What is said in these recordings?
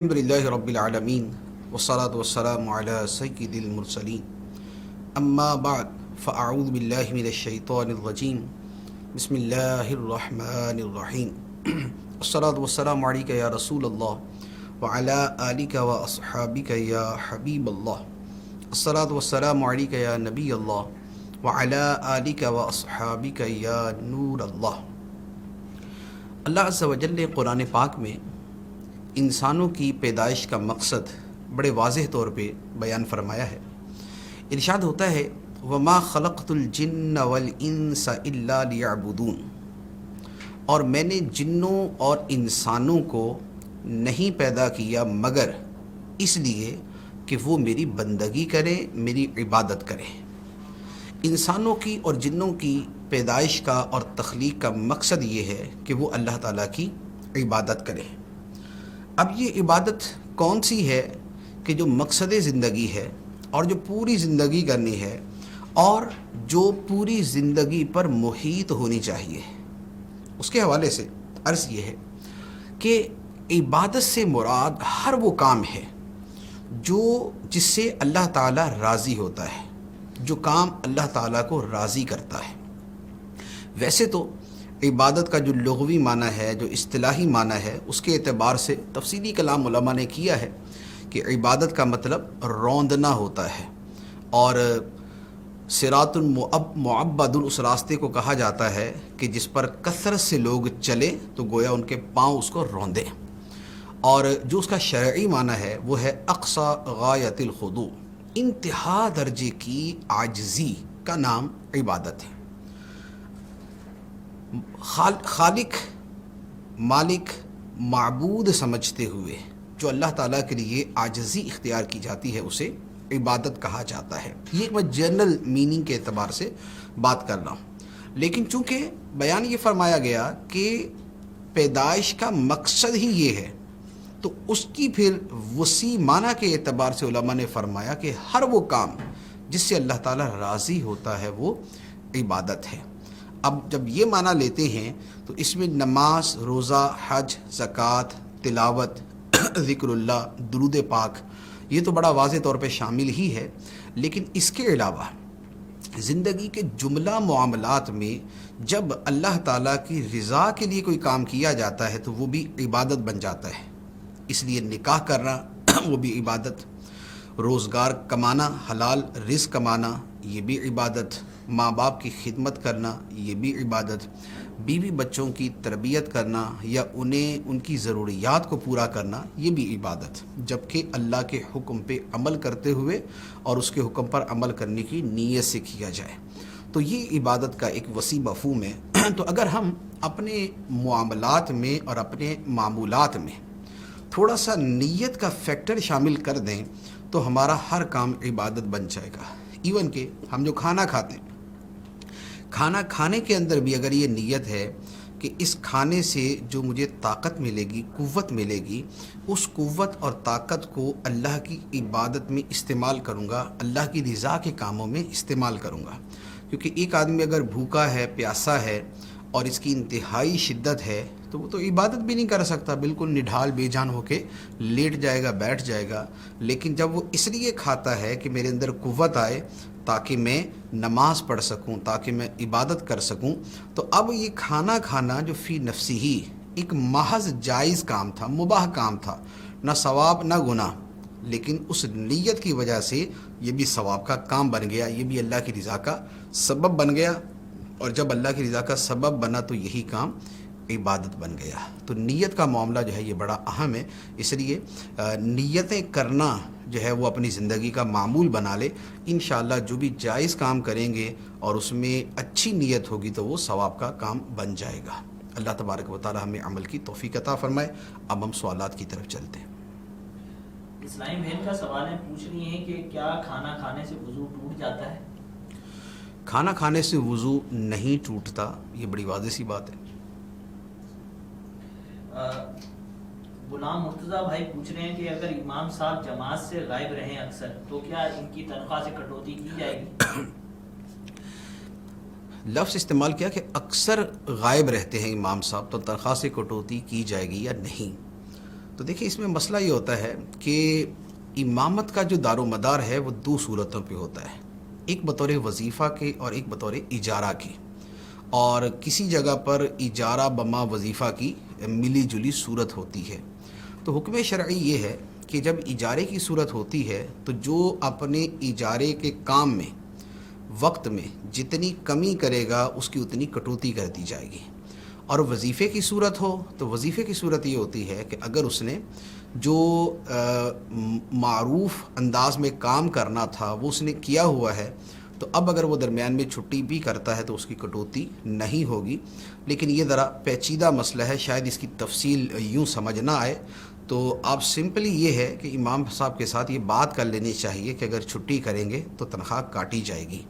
الحمدللہ رب العالمین والصلاة والسلام علی سید المرسلین اما بعد فاعوذ باللہ من الشیطان الرجیم بسم اللہ الرحمن الرحیم الصلاة والسلام علیکہ یا رسول اللہ وعلی آلکہ واصحابکہ یا حبیب اللہ الصلاة والسلام علیکہ یا نبی اللہ وعلی آلکہ واصحابکہ یا نور اللہ۔ اللہ عز و جل قرآن پاک میں انسانوں کی پیدائش کا مقصد بڑے واضح طور پہ بیان فرمایا ہے۔ ارشاد ہوتا ہے وَمَا خَلَقْتُ الْجِنَّ وَالْإِنسَ إِلَّا لِيَعْبُدُونَ، اور میں نے جنوں اور انسانوں کو نہیں پیدا کیا مگر اس لیے کہ وہ میری بندگی کریں، میری عبادت کریں۔ انسانوں کی اور جنوں کی پیدائش کا اور تخلیق کا مقصد یہ ہے کہ وہ اللہ تعالیٰ کی عبادت کریں۔ اب یہ عبادت کون سی ہے کہ جو مقصد زندگی ہے اور جو پوری زندگی کرنی ہے اور جو پوری زندگی پر محیط ہونی چاہیے؟ اس کے حوالے سے عرض یہ ہے کہ عبادت سے مراد ہر وہ کام ہے جس سے اللہ تعالیٰ راضی ہوتا ہے، جو کام اللہ تعالیٰ کو راضی کرتا ہے۔ ویسے تو عبادت کا جو لغوی معنی ہے، جو اصطلاحی معنی ہے، اس کے اعتبار سے تفصیلی کلام علماء نے کیا ہے کہ عبادت کا مطلب روندنا ہوتا ہے، اور صراط معبد اس راستے کو کہا جاتا ہے کہ جس پر کثرت سے لوگ چلیں تو گویا ان کے پاؤں اس کو روندیں۔ اور جو اس کا شرعی معنی ہے وہ ہے اقصی غایت الخضوع، انتہا درجے کی عاجزی کا نام عبادت ہے۔ خالق، مالک، معبود سمجھتے ہوئے جو اللہ تعالیٰ کے لیے عاجزی اختیار کی جاتی ہے اسے عبادت کہا جاتا ہے۔ یہ میں جنرل میننگ کے اعتبار سے بات کر رہا ہوں، لیکن چونکہ بیان یہ فرمایا گیا کہ پیدائش کا مقصد ہی یہ ہے تو اس کی پھر وسیع معنی کے اعتبار سے علماء نے فرمایا کہ ہر وہ کام جس سے اللہ تعالیٰ راضی ہوتا ہے وہ عبادت ہے۔ اب جب یہ معنی لیتے ہیں تو اس میں نماز، روزہ، حج، زکوٰۃ، تلاوت، ذکر اللہ، درود پاک، یہ تو بڑا واضح طور پہ شامل ہی ہے، لیکن اس کے علاوہ زندگی کے جملہ معاملات میں جب اللہ تعالیٰ کی رضا کے لیے کوئی کام کیا جاتا ہے تو وہ بھی عبادت بن جاتا ہے۔ اس لیے نکاح کرنا وہ بھی عبادت، روزگار کمانا، حلال رزق کمانا یہ بھی عبادت، ماں باپ کی خدمت کرنا یہ بھی عبادت، بیوی بچوں کی تربیت کرنا یا انہیں ان کی ضروریات کو پورا کرنا یہ بھی عبادت، جبکہ اللہ کے حکم پہ عمل کرتے ہوئے اور اس کے حکم پر عمل کرنے کی نیت سے کیا جائے، تو یہ عبادت کا ایک وسیع مفہوم ہے۔ تو اگر ہم اپنے معاملات میں اور اپنے معمولات میں تھوڑا سا نیت کا فیکٹر شامل کر دیں تو ہمارا ہر کام عبادت بن جائے گا۔ ایون کہ ہم جو کھانا کھاتے ہیں، کھانا کھانے کے اندر بھی اگر یہ نیت ہے کہ اس کھانے سے جو مجھے طاقت ملے گی، قوت ملے گی، اس قوت اور طاقت کو اللہ کی عبادت میں استعمال کروں گا، اللہ کی رضا کے کاموں میں استعمال کروں گا، کیونکہ ایک آدمی اگر بھوکا ہے، پیاسا ہے اور اس کی انتہائی شدت ہے تو وہ تو عبادت بھی نہیں کر سکتا، بالکل نڈھال بے جان ہو کے لیٹ جائے گا، بیٹھ جائے گا۔ لیکن جب وہ اس لیے کھاتا ہے کہ میرے اندر قوت آئے تاکہ میں نماز پڑھ سکوں، تاکہ میں عبادت کر سکوں، تو اب یہ کھانا کھانا جو فی نفسی ہی ایک محض جائز کام تھا، مباح کام تھا، نہ ثواب نہ گناہ، لیکن اس نیت کی وجہ سے یہ بھی ثواب کا کام بن گیا، یہ بھی اللہ کی رضا کا سبب بن گیا، اور جب اللہ کی رضا کا سبب بنا تو یہی کام عبادت بن گیا۔ تو نیت کا معاملہ جو ہے یہ بڑا اہم ہے، اس لیے نیتیں کرنا جو ہے وہ اپنی زندگی کا معمول بنا لے، انشاءاللہ جو بھی جائز کام کریں گے اور اس میں اچھی نیت ہوگی تو وہ ثواب کا کام بن جائے گا۔ اللہ تبارک و تعالی ہمیں عمل کی توفیق عطا فرمائے۔ اب ہم سوالات کی طرف چلتے ہیں۔ اسلامی بہن کا سوال ہے، پوچھ رہی ہیں کہ کیا کھانا کھانے سے وضو ٹوٹ جاتا ہے؟ کھانا کھانے سے وضو نہیں ٹوٹتا، یہ بڑی واضح سی بات ہے۔ غلام مرتضیٰ بھائی پوچھ رہے ہیں کہ اگر امام صاحب جماعت سے غائب رہیں اکثر تو کیا ان کی تنخواہ سے کٹوتی کی جائے گی؟ لفظ استعمال کیا کہ اکثر غائب رہتے ہیں امام صاحب، تو تنخواہ سے کٹوتی کی جائے گی یا نہیں؟ تو دیکھیں اس میں مسئلہ یہ ہوتا ہے کہ امامت کا جو دار و مدار ہے وہ دو صورتوں پہ ہوتا ہے، ایک بطور وظیفہ کے اور ایک بطور اجارہ کی، اور کسی جگہ پر اجارہ بما وظیفہ کی ملی جلی صورت ہوتی ہے۔ تو حکم شرعی یہ ہے کہ جب اجارے کی صورت ہوتی ہے تو جو اپنے اجارے کے کام میں وقت میں جتنی کمی کرے گا اس کی اتنی کٹوتی کر دی جائے گی، اور وظیفے کی صورت ہو تو وظیفے کی صورت یہ ہوتی ہے کہ اگر اس نے جو معروف انداز میں کام کرنا تھا وہ اس نے کیا ہوا ہے، تو اب اگر وہ درمیان میں چھٹی بھی کرتا ہے تو اس کی کٹوتی نہیں ہوگی۔ لیکن یہ ذرا پیچیدہ مسئلہ ہے، شاید اس کی تفصیل یوں سمجھ نہ آئے، تو آپ سمپلی یہ ہے کہ امام صاحب کے ساتھ یہ بات کر لینی چاہیے کہ اگر چھٹی کریں گے تو تنخواہ کاٹی جائے گی۔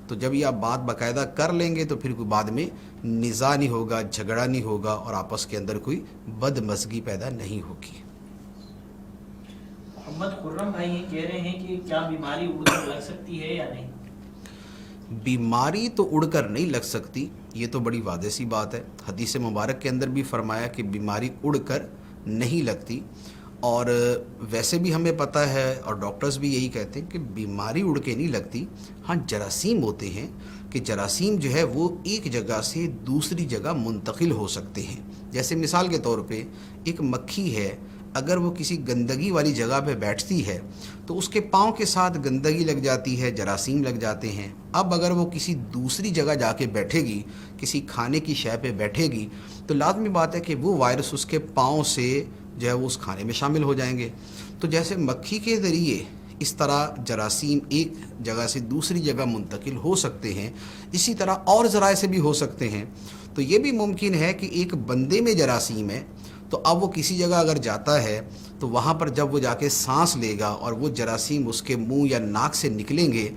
تو جب یہ آپ بات باقاعدہ کر لیں گے تو پھر کوئی بعد میں نزاع نہیں ہوگا، جھگڑا نہیں ہوگا، اور آپس کے اندر کوئی بدمزگی پیدا نہیں ہوگی۔ محمد خرم بھائی یہ کہہ رہے ہیں کہ کیا بیماری اڑ کر لگ سکتی ہے یا نہیں؟ بیماری تو اڑ کر نہیں لگ سکتی، یہ تو بڑی واضح سی بات ہے۔ حدیث مبارک کے اندر بھی فرمایا کہ بیماری اڑ کر نہیں لگتی، اور ویسے بھی ہمیں پتہ ہے اور ڈاکٹرز بھی یہی کہتے ہیں کہ بیماری اڑ کے نہیں لگتی۔ ہاں جراثیم ہوتے ہیں کہ جراثیم جو ہے وہ ایک جگہ سے دوسری جگہ منتقل ہو سکتے ہیں۔ جیسے مثال کے طور پہ ایک مکھی ہے، اگر وہ کسی گندگی والی جگہ پہ بیٹھتی ہے تو اس کے پاؤں کے ساتھ گندگی لگ جاتی ہے، جراثیم لگ جاتے ہیں۔ اب اگر وہ کسی دوسری جگہ جا کے بیٹھے گی، کسی کھانے کی شے پہ بیٹھے گی، تو لازمی بات ہے کہ وہ وائرس اس کے پاؤں سے جو ہے وہ اس کھانے میں شامل ہو جائیں گے۔ تو جیسے مکھی کے ذریعے اس طرح جراثیم ایک جگہ سے دوسری جگہ منتقل ہو سکتے ہیں، اسی طرح اور ذرائع سے بھی ہو سکتے ہیں۔ تو یہ بھی ممکن ہے کہ ایک بندے میں جراثیم ہے، تو اب وہ کسی جگہ اگر جاتا ہے تو وہاں پر جب وہ جا کے سانس لے گا اور وہ جراثیم اس کے منہ یا ناک سے نکلیں گے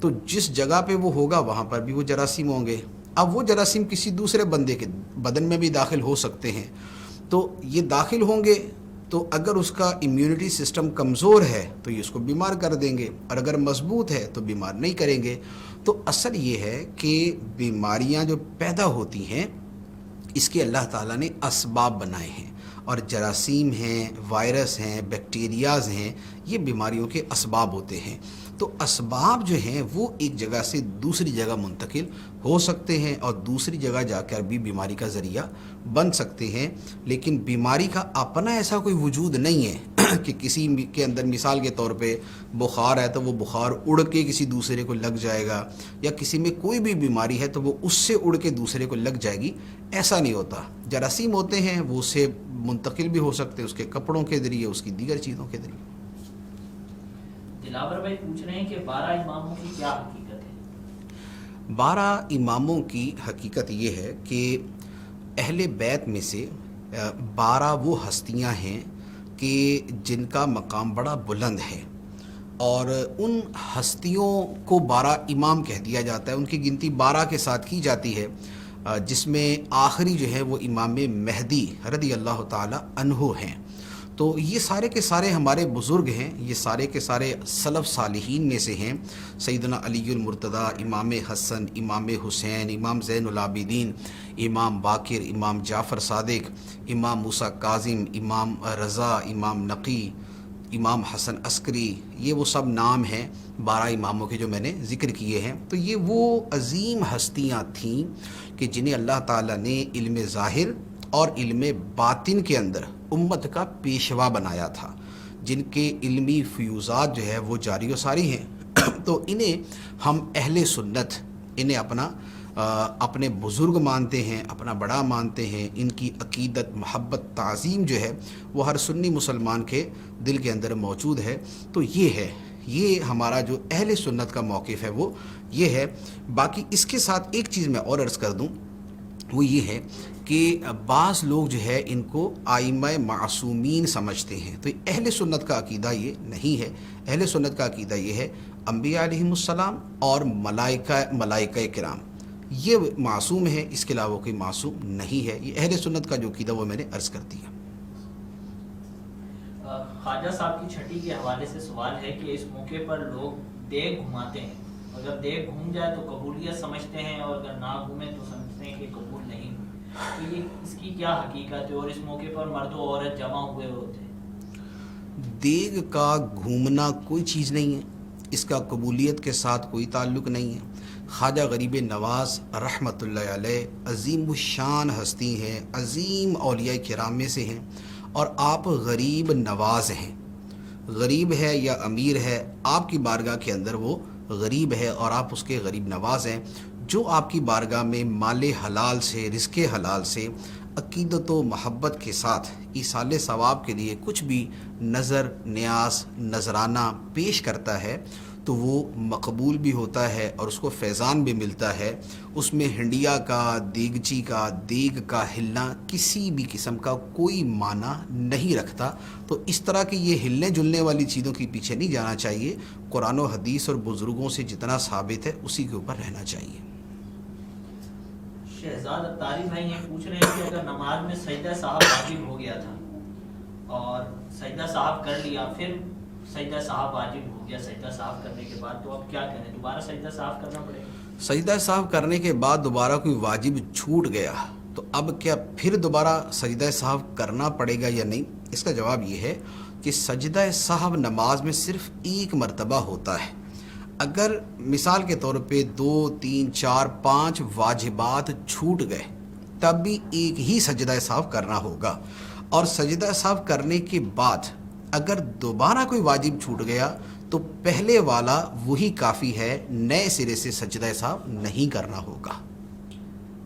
تو جس جگہ پہ وہ ہوگا وہاں پر بھی وہ جراثیم ہوں گے۔ اب وہ جراثیم کسی دوسرے بندے کے بدن میں بھی داخل ہو سکتے ہیں، تو یہ داخل ہوں گے تو اگر اس کا امیونٹی سسٹم کمزور ہے تو یہ اس کو بیمار کر دیں گے، اور اگر مضبوط ہے تو بیمار نہیں کریں گے۔ تو اصل یہ ہے کہ بیماریاں جو پیدا ہوتی ہیں اس کے اللہ تعالیٰ نے اسباب بنائے ہیں، اور جراثیم ہیں، وائرس ہیں، بیکٹیریاز ہیں، یہ بیماریوں کے اسباب ہوتے ہیں۔ تو اسباب جو ہیں وہ ایک جگہ سے دوسری جگہ منتقل ہو سکتے ہیں اور دوسری جگہ جا کر بھی بیماری کا ذریعہ بن سکتے ہیں، لیکن بیماری کا اپنا ایسا کوئی وجود نہیں ہے کہ کسی کے اندر مثال کے طور پہ بخار ہے تو وہ بخار اڑ کے کسی دوسرے کو لگ جائے گا، یا کسی میں کوئی بھی بیماری ہے تو وہ اس سے اڑ کے دوسرے کو لگ جائے گی، ایسا نہیں ہوتا۔ جراثیم ہوتے ہیں وہ اسے منتقل بھی ہو سکتے ہیں، اس کے کپڑوں کے ذریعے، اس کی دیگر چیزوں کے ذریعے۔ دلاور بھائی پوچھ رہے ہیں کہ 12 اماموں کی کیا حقیقت ہے؟ 12 اماموں کی حقیقت یہ ہے کہ اہل بیت میں سے 12 وہ ہستیاں ہیں کہ جن کا مقام بڑا بلند ہے، اور ان ہستیوں کو 12 امام کہہ دیا جاتا ہے۔ ان کی گنتی 12 کے ساتھ کی جاتی ہے، جس میں آخری جو ہے وہ امام مہدی رضی اللہ تعالی عنہ ہیں۔ تو یہ سارے کے سارے ہمارے بزرگ ہیں، یہ سارے کے سارے سلف صالحین میں سے ہیں۔ سیدنا علی المرتضیٰ، امام حسن، امام حسین، امام زین العابدین، امام باقر، امام جعفر صادق، امام موسیٰ کاظم، امام رضا، امام نقی، امام حسن عسکری، یہ وہ سب نام ہیں 12 اماموں کے جو میں نے ذکر کیے ہیں۔ تو یہ وہ عظیم ہستیاں تھیں کہ جنہیں اللہ تعالیٰ نے علم ظاہر اور علم باطن کے اندر امت کا پیشوا بنایا تھا، جن کے علمی فیوزات جو ہے وہ جاری و ساری ہیں۔ تو انہیں ہم اہل سنت انہیں اپنے بزرگ مانتے ہیں، اپنا بڑا مانتے ہیں۔ ان کی عقیدت، محبت، تعظیم جو ہے وہ ہر سنی مسلمان کے دل کے اندر موجود ہے۔ تو یہ ہے، یہ ہمارا جو اہل سنت کا موقف ہے وہ یہ ہے۔ باقی اس کے ساتھ ایک چیز میں اور عرض کر دوں، وہ یہ ہے کہ بعض لوگ جو ہے ان کو ائمہ معصومین سمجھتے ہیں، تو اہل سنت کا عقیدہ یہ نہیں ہے۔ اہل سنت کا عقیدہ یہ ہے انبیاء علیہم السلام اور ملائکہ کرام یہ معصوم ہے، اس کے علاوہ کوئی معصوم نہیں ہے۔ یہ اہل سنت کا جو عقیدہ وہ میں نے عرض کر دیا۔ خواجہ صاحب کی چھٹی کے حوالے سے سوال ہے کہ اس موقع پر لوگ دیگ گھماتے ہیں، اگر دیگ گھوم جائے تو قبولیت سمجھتے ہیں، اور اگر نہ گھومے تو سمجھتے ہیں کہ قبول نہیں ہوئی۔ تو یہ اس کی کیا حقیقت ہے، اور اس موقع پر مرد و عورت جمع ہوئے ہوتے ہیں؟ دیگ کا گھومنا کوئی چیز نہیں ہے، اس کا قبولیت کے ساتھ کوئی تعلق نہیں ہے۔ خواجہ غریب نواز رحمۃ اللہ علیہ عظیم الشان ہستی ہیں، عظیم اولیاء کرام میں سے ہیں، اور آپ غریب نواز ہیں۔ غریب ہے یا امیر ہے، آپ کی بارگاہ کے اندر وہ غریب ہے اور آپ اس کے غریب نواز ہیں۔ جو آپ کی بارگاہ میں مال حلال سے، رزق حلال سے، عقیدت و محبت کے ساتھ ایصال ثواب کے لیے کچھ بھی نظر، نیاز، نذرانہ پیش کرتا ہے تو وہ مقبول بھی ہوتا ہے اور اس کو فیضان بھی ملتا ہے۔ اس میں ہنڈیا کا، دیگچی کا، دیگ کا ہلنا کسی بھی قسم کا کوئی معنی نہیں رکھتا۔ تو اس طرح کی یہ ہلنے جلنے والی چیزوں کے پیچھے نہیں جانا چاہیے، قرآن و حدیث اور بزرگوں سے جتنا ثابت ہے اسی کے اوپر رہنا چاہیے۔ شہزاد اتاری بھائی یہ پوچھ رہے ہیں کہ اگر نماز میں سجدہ صاحب واجب ہو گیا تھا اور سجدہ صاحب کر لیا، پھر سجدہ صاحب واجب ہو گیا سجدہ صاحب کرنے کے بعد، تو اب کیا کریں؟ دوبارہ سجدہ صاحب کرنا پڑے گا؟ سجدہ صاحب کرنے کے بعد دوبارہ کوئی واجب چھوٹ گیا تو اب کیا پھر دوبارہ سجدہ صاحب کرنا پڑے گا یا نہیں؟ اس کا جواب یہ ہے کہ سجدہ صاحب نماز میں صرف ایک مرتبہ ہوتا ہے۔ اگر مثال کے طور پہ 2، 3، 4، 5 واجبات چھوٹ گئے تب بھی ایک ہی سجدہ صاحب کرنا ہوگا، اور سجدہ صاحب کرنے کے بعد اگر دوبارہ کوئی واجب چھوٹ گیا تو پہلے والا وہی کافی ہے، نئے سرے سے سجدہ صاحب نہیں کرنا ہوگا۔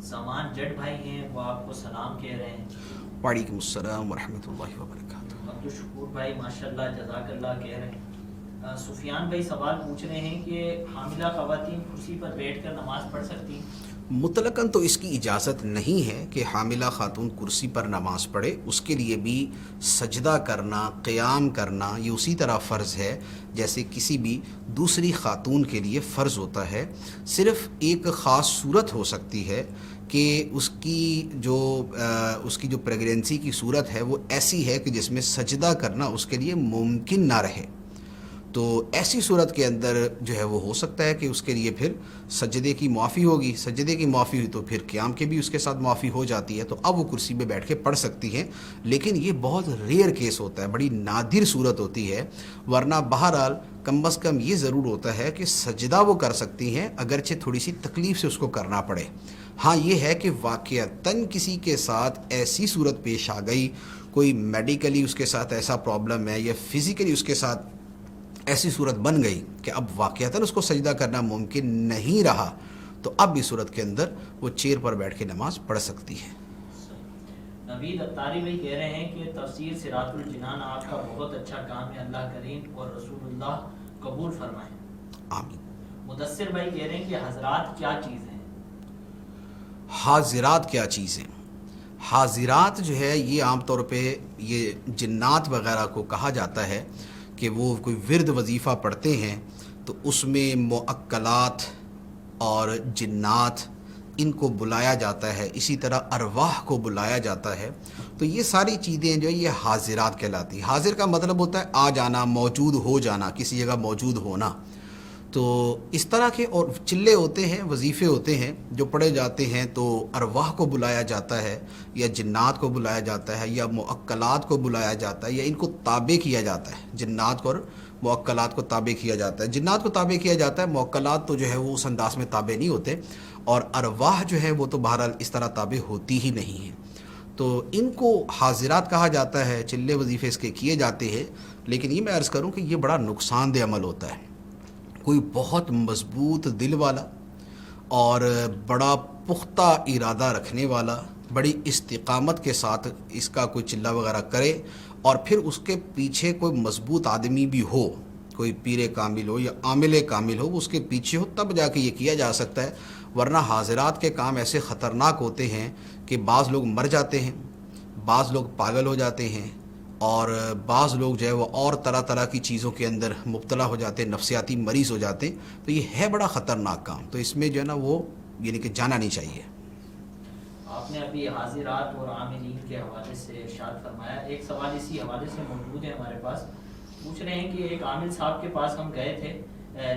زمان جٹ بھائی ہیں، وہ آپ کو سلام کہہ رہے ہیں۔ وعلیکم السلام ورحمۃ اللہ وبرکاتہ۔ عبدالشکور بھائی ماشاءاللہ جزاک اللہ کہہ رہے ہیں۔ سفیان بھائی سوال پوچھ رہے ہیں کہ حاملہ خواتین کرسی پر بیٹھ کر نماز پڑھ سکتی ہیں؟ مطلقاً تو اس کی اجازت نہیں ہے کہ حاملہ خاتون کرسی پر نماز پڑھے، اس کے لیے بھی سجدہ کرنا، قیام کرنا یہ اسی طرح فرض ہے جیسے کسی بھی دوسری خاتون کے لیے فرض ہوتا ہے۔ صرف ایک خاص صورت ہو سکتی ہے کہ اس کی جو پریگنینسی کی صورت ہے وہ ایسی ہے کہ جس میں سجدہ کرنا اس کے لیے ممکن نہ رہے، تو ایسی صورت کے اندر جو ہے وہ ہو سکتا ہے کہ اس کے لیے پھر سجدے کی معافی ہوگی، سجدے کی معافی ہوئی تو پھر قیام کے بھی اس کے ساتھ معافی ہو جاتی ہے، تو اب وہ کرسی پہ بیٹھ کے پڑھ سکتی ہیں، لیکن یہ بہت ریئر کیس ہوتا ہے، بڑی نادر صورت ہوتی ہے، ورنہ بہرحال کم از کم یہ ضرور ہوتا ہے کہ سجدہ وہ کر سکتی ہیں اگرچہ تھوڑی سی تکلیف سے اس کو کرنا پڑے۔ ہاں یہ ہے کہ واقعتاً کسی کے ساتھ ایسی صورت پیش آ گئی، کوئی میڈیکلی اس کے ساتھ ایسا پرابلم ہے یا فزیکلی اس کے ساتھ ایسی صورت بن گئی کہ اب واقعتاً اس کو سجدہ کرنا ممکن نہیں رہا، تو اب بھی صورت کے اندر وہ چیئر پر بیٹھ کے نماز پڑھ سکتی ہے۔ نوید اتاری بھائی کہہ رہے ہیں کہ تفسیر صراط الجنان آپ کا بہت اچھا کام ہے، اللہ کریم اور رسول اللہ قبول فرمائیں۔ آمین۔ مدثر بھائی کہہ رہے ہیں کہ حضرات کیا چیز ہیں؟ حاضرات کیا چیز ہیں؟ حاضرات جو ہے یہ عام طور پہ یہ جنات وغیرہ کو کہا جاتا ہے کہ وہ کوئی ورد وظیفہ پڑھتے ہیں تو اس میں معقلات اور جنات ان کو بلایا جاتا ہے، اسی طرح ارواح کو بلایا جاتا ہے، تو یہ ساری چیزیں جو یہ حاضرات کہلاتی ہیں۔ حاضر کا مطلب ہوتا ہے آ جانا، موجود ہو جانا، کسی جگہ موجود ہونا۔ تو اس طرح کے اور چلے ہوتے ہیں، وظیفے ہوتے ہیں جو پڑھے جاتے ہیں، تو ارواح کو بلایا جاتا ہے یا جنات کو بلایا جاتا ہے یا معقلات کو بلایا جاتا ہے یا ان کو تابع کیا جاتا ہے، جنات کو اور معقلات کو تابع کیا جاتا ہے۔ جنات کو تابع کیا جاتا ہے، معقلات تو جو ہے وہ اس انداز میں تابع نہیں ہوتے، اور ارواح جو ہے وہ تو بہرحال اس طرح تابع ہوتی ہی نہیں ہیں، تو ان کو حاضرات کہا جاتا ہے۔ چلے وظیفے اس کے کیے جاتے ہیں، لیکن یہ میں عرض کروں کہ یہ بڑا نقصان دہ عمل ہوتا ہے۔ کوئی بہت مضبوط دل والا اور بڑا پختہ ارادہ رکھنے والا بڑی استقامت کے ساتھ اس کا کوئی چلہ وغیرہ کرے، اور پھر اس کے پیچھے کوئی مضبوط آدمی بھی ہو، کوئی پیر کامل ہو یا عامل کامل ہو، وہ اس کے پیچھے ہو، تب جا کے یہ کیا جا سکتا ہے، ورنہ حاضرات کے کام ایسے خطرناک ہوتے ہیں کہ بعض لوگ مر جاتے ہیں، بعض لوگ پاگل ہو جاتے ہیں، اور بعض لوگ جو ہے وہ اور طرح طرح کی چیزوں کے اندر مبتلا ہو جاتے ہیں، نفسیاتی مریض ہو جاتے ہیں، تو یہ ہے بڑا خطرناک کام، تو اس میں جو ہے نا وہ یعنی کہ جانا نہیں چاہیے۔ آپ نے ابھی حاضرات اور عاملین کے حوالے سے ارشاد فرمایا، ایک سوال اسی حوالے سے موجود ہے ہمارے پاس، پوچھ رہے ہیں کہ ایک عامل صاحب کے پاس ہم گئے تھے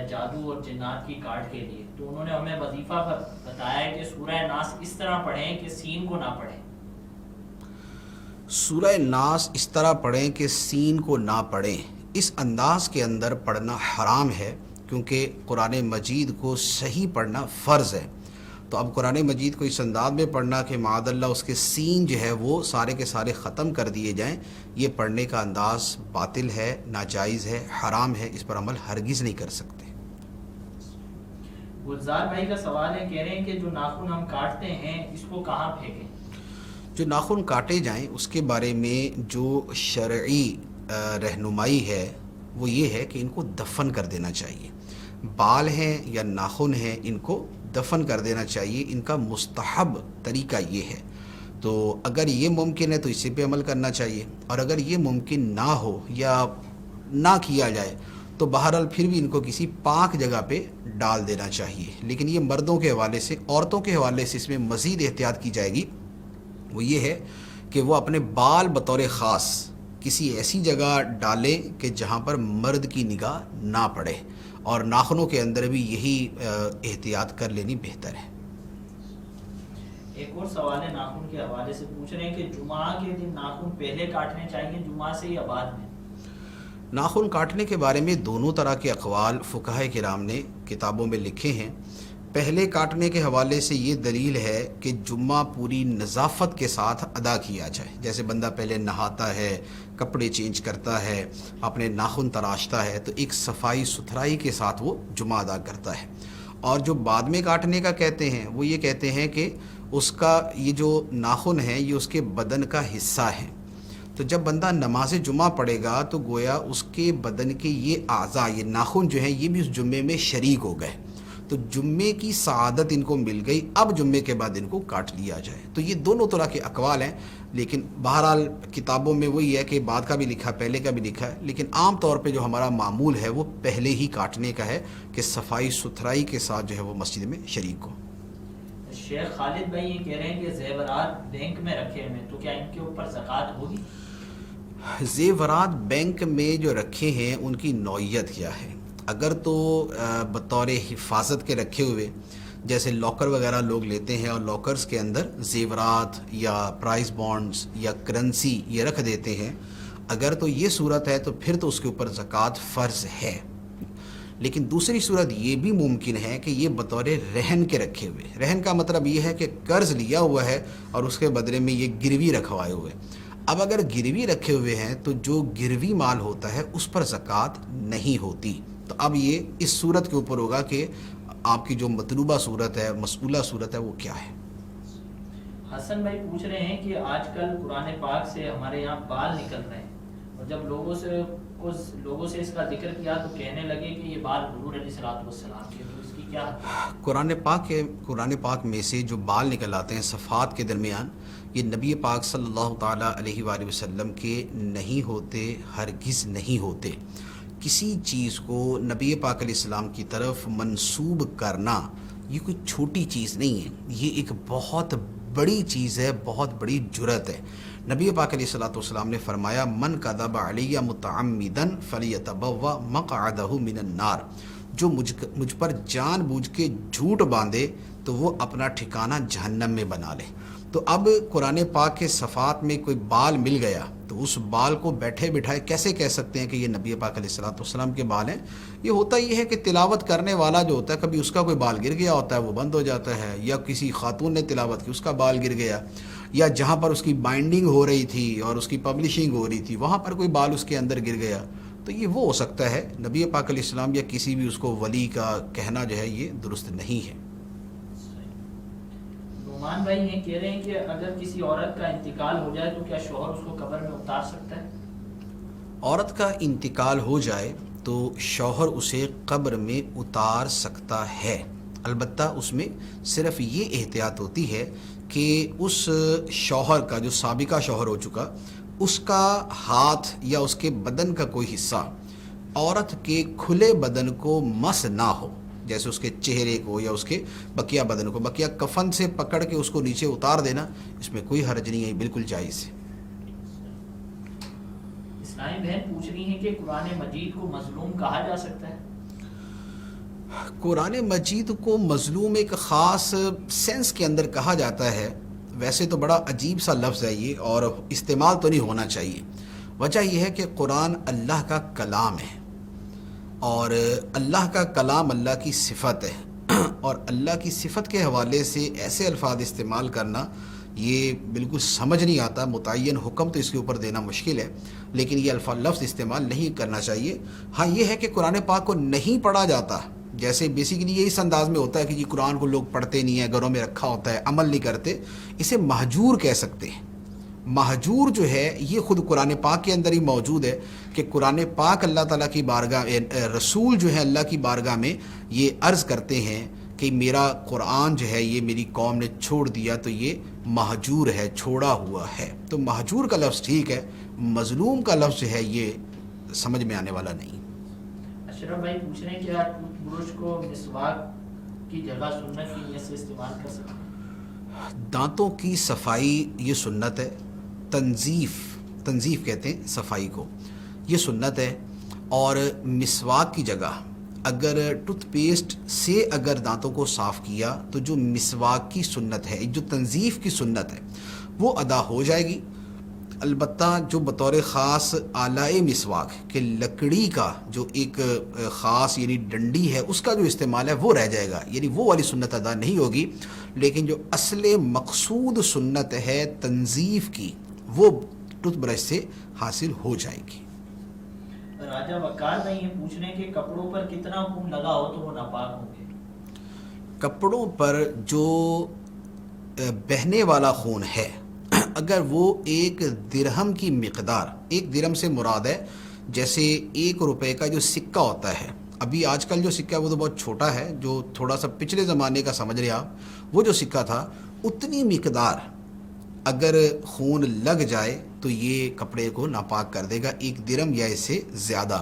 جادو اور جنات کی کاٹ کے لیے، تو انہوں نے ہمیں وظیفہ بتایا کہ سورہ ناس اس طرح پڑھیں کہ سین کو نہ پڑھیں۔ سورہ ناس اس طرح پڑھیں کہ سین کو نہ پڑھیں، اس انداز کے اندر پڑھنا حرام ہے، کیونکہ قرآن مجید کو صحیح پڑھنا فرض ہے۔ تو اب قرآن مجید کو اس انداز میں پڑھنا کہ معاذ اللہ اس کے سین جو ہے وہ سارے کے سارے ختم کر دیے جائیں، یہ پڑھنے کا انداز باطل ہے، ناجائز ہے، حرام ہے، اس پر عمل ہرگز نہیں کر سکتے۔ گلزار بھائی کا سوال ہے، کہہ رہے ہیں کہ جو ناخن ہم کاٹتے ہیں اس کو کہاں پھینکیں؟ جو ناخن کاٹے جائیں اس کے بارے میں جو شرعی رہنمائی ہے وہ یہ ہے کہ ان کو دفن کر دینا چاہیے۔ بال ہیں یا ناخن ہیں، ان کو دفن کر دینا چاہیے، ان کا مستحب طریقہ یہ ہے۔ تو اگر یہ ممکن ہے تو اسی پہ عمل کرنا چاہیے، اور اگر یہ ممکن نہ ہو یا نہ کیا جائے تو بہرحال پھر بھی ان کو کسی پاک جگہ پہ ڈال دینا چاہیے۔ لیکن یہ مردوں کے حوالے سے، عورتوں کے حوالے سے اس میں مزید احتیاط کی جائے گی، وہ یہ ہے کہ وہ اپنے بال بطور خاص کسی ایسی جگہ ڈالے کہ جہاں پر مرد کی نگاہ نہ پڑے، اور ناخنوں کے اندر بھی یہی احتیاط کر لینی بہتر ہے۔ ایک اور سوال ہے ناخن کے حوالے سے، پوچھ رہے ہیں کہ جمعہ کے دن ناخن پہلے کاٹنے چاہیے جمعہ سے یا بعد میں؟ ناخن کاٹنے کے بارے میں دونوں طرح کے اقوال فقہائے کرام نے کتابوں میں لکھے ہیں۔ پہلے کاٹنے کے حوالے سے یہ دلیل ہے کہ جمعہ پوری نظافت کے ساتھ ادا کیا جائے، جیسے بندہ پہلے نہاتا ہے، کپڑے چینج کرتا ہے، اپنے ناخن تراشتا ہے، تو ایک صفائی ستھرائی کے ساتھ وہ جمعہ ادا کرتا ہے۔ اور جو بعد میں کاٹنے کا کہتے ہیں وہ یہ کہتے ہیں کہ اس کا یہ جو ناخن ہے یہ اس کے بدن کا حصہ ہے، تو جب بندہ نماز جمعہ پڑھے گا تو گویا اس کے بدن کے یہ اعضاء، یہ ناخن جو ہیں یہ بھی اس جمعے میں شریک ہو گئے، تو جمعے کی سعادت ان کو مل گئی، اب جمعے کے بعد ان کو کاٹ لیا جائے۔ تو یہ دونوں طرح کے اقوال ہیں، لیکن بہرحال کتابوں میں وہی ہے کہ بعد کا بھی لکھا ہے، پہلے کا بھی لکھا ہے، لیکن عام طور پہ جو ہمارا معمول ہے وہ پہلے ہی کاٹنے کا ہے کہ صفائی ستھرائی کے ساتھ جو ہے وہ مسجد میں شریک ہو۔ شیخ خالد بھائی یہ کہہ رہے ہیں کہ زیورات بینک میں رکھے ہوئے تو کیا ان کے اوپر زکوٰۃ ہوگی؟ زیورات بینک میں جو رکھے ہیں ان کی نوعیت کیا ہے؟ اگر تو بطور حفاظت کے رکھے ہوئے، جیسے لاکر وغیرہ لوگ لیتے ہیں اور لاکرز کے اندر زیورات یا پرائز بانڈز یا کرنسی یہ رکھ دیتے ہیں، اگر تو یہ صورت ہے تو پھر تو اس کے اوپر زکوٰۃ فرض ہے۔ لیکن دوسری صورت یہ بھی ممکن ہے کہ یہ بطور رہن کے رکھے ہوئے، رہن کا مطلب یہ ہے کہ قرض لیا ہوا ہے اور اس کے بدلے میں یہ گروی رکھوائے ہوئے۔ اب اگر گروی رکھے ہوئے ہیں تو جو گروی مال ہوتا ہے اس پر زکوٰۃ نہیں ہوتی۔ تو اب یہ اس صورت کے اوپر ہوگا کہ آپ کی جو مطلوبہ صورت ہے، مسئولہ صورت ہے، وہ کیا ہے۔ حسن بھائی پوچھ رہے ہیں کہ آج کل قرآن پاک سے ہمارے یہاں بال نکل رہے ہیں، اور جب لوگوں سے اس کا ذکر کیا تو کہنے لگے کہ یہ بال حضور علیہ السلام کے، تو اس کی کیا؟ قرآن پاک میں سے جو بال نکل آتے ہیں صفحات کے درمیان، یہ نبی پاک صلی اللہ تعالیٰ علیہ وآلہ وسلم کے نہیں ہوتے، ہرگز نہیں ہوتے۔ کسی چیز کو نبی پاک علیہ السلام کی طرف منسوب کرنا یہ کوئی چھوٹی چیز نہیں ہے، یہ ایک بہت بڑی چیز ہے، بہت بڑی جرأت ہے۔ نبی پاک علیہ السلام نے فرمایا، من کذب علی متعمدا فلیتبوأ مقعدہ من النار، جو مجھ پر جان بوجھ کے جھوٹ باندھے تو وہ اپنا ٹھکانہ جہنم میں بنا لے۔ تو اب قرآن پاک کے صفحات میں کوئی بال مل گیا تو اس بال کو بیٹھے بٹھائے کیسے کہہ سکتے ہیں کہ یہ نبی پاک علیہ السلام کے بال ہیں؟ یہ ہوتا یہ ہے کہ تلاوت کرنے والا جو ہوتا ہے، کبھی اس کا کوئی بال گر گیا ہوتا ہے وہ بند ہو جاتا ہے، یا کسی خاتون نے تلاوت کی اس کا بال گر گیا، یا جہاں پر اس کی بائنڈنگ ہو رہی تھی اور اس کی پبلشنگ ہو رہی تھی وہاں پر کوئی بال اس کے اندر گر گیا، تو یہ وہ ہو سکتا ہے۔ نبی پاک علیہ السلام یا کسی بھی اس کو ولی کا کہنا جو ہے یہ درست نہیں ہے۔ نعمان بھائی یہ کہہ رہے ہیں کہ اگر کسی عورت کا انتقال ہو جائے تو کیا شوہر اس کو قبر میں اتار سکتا ہے؟ عورت کا انتقال ہو جائے تو شوہر اسے قبر میں اتار سکتا ہے، البتہ اس میں صرف یہ احتیاط ہوتی ہے کہ اس شوہر کا، جو سابقہ شوہر ہو چکا، اس کا ہاتھ یا اس کے بدن کا کوئی حصہ عورت کے کھلے بدن کو مس نہ ہو، جیسے اس کے چہرے کو یا اس کے بقیہ بدن کو، بقیہ کفن سے پکڑ کے اس کو نیچے اتار دینا، اس میں کوئی حرج نہیں ہے، بالکل جائز ہے۔ اسلامی بہن پوچھ رہی ہیں کہ قرآن مجید کو مظلوم کہا جا سکتا ہے؟ قرآن مجید کو مظلوم ایک خاص سینس کے اندر کہا جاتا ہے، ویسے تو بڑا عجیب سا لفظ ہے یہ اور استعمال تو نہیں ہونا چاہیے. وجہ یہ ہے کہ قرآن اللہ کا کلام ہے اور اللہ کا کلام اللہ کی صفت ہے اور اللہ کی صفت کے حوالے سے ایسے الفاظ استعمال کرنا یہ بالکل سمجھ نہیں آتا. متعین حکم تو اس کے اوپر دینا مشکل ہے لیکن یہ لفظ استعمال نہیں کرنا چاہیے. ہاں یہ ہے کہ قرآن پاک کو نہیں پڑھا جاتا، جیسے بیسیکلی یہ اس انداز میں ہوتا ہے کہ قرآن کو لوگ پڑھتے نہیں ہیں، گھروں میں رکھا ہوتا ہے، عمل نہیں کرتے، اسے مہجور کہہ سکتے ہیں. مہجور جو ہے یہ خود قرآن پاک کے اندر ہی موجود ہے کہ قرآن پاک اللہ تعالیٰ کی بارگاہ رسول جو ہے اللہ کی بارگاہ میں یہ عرض کرتے ہیں کہ میرا قرآن جو ہے یہ میری قوم نے چھوڑ دیا تو یہ مہجور ہے، چھوڑا ہوا ہے. تو مہجور کا لفظ ٹھیک ہے، مظلوم کا لفظ جو ہے یہ سمجھ میں آنے والا نہیں. اشرف بھائی پوچھ رہے ہیں کہ آپ ٹوتھ برش کو مسواک کی جگہ سنت کی نیت سے استعمال کر سکتے ہیں؟ دانتوں کی صفائی یہ سنت ہے. تنظیف کہتے ہیں صفائی کو، یہ سنت ہے. اور مسواک کی جگہ اگر ٹوتھ پیسٹ سے اگر دانتوں کو صاف کیا تو جو مسواک کی سنت ہے، جو تنظیف کی سنت ہے وہ ادا ہو جائے گی. البتہ جو بطور خاص آلائے مسواک کہ لکڑی کا جو ایک خاص یعنی ڈنڈی ہے اس کا جو استعمال ہے وہ رہ جائے گا، یعنی وہ والی سنت ادا نہیں ہوگی. لیکن جو اصل مقصود سنت ہے تنظیف کی وہ ٹوتھ برش سے حاصل ہو جائے گی. راجہ وقار بھائی یہ پوچھ رہے ہیں کہ کپڑوں پر کتنا خون لگا ہو تو وہ ناپاک ہوں گے؟ کپڑوں پر جو بہنے والا خون ہے اگر وہ 1 درہم کی مقدار، 1 درہم سے مراد ہے جیسے 1 روپے کا جو سکہ ہوتا ہے، ابھی آج کل جو سکہ ہے وہ تو بہت چھوٹا ہے، جو تھوڑا سا پچھلے زمانے کا سمجھ رہے آپ، وہ جو سکہ تھا اتنی مقدار اگر خون لگ جائے تو یہ کپڑے کو ناپاک کر دے گا، 1 درہم یا اس سے زیادہ.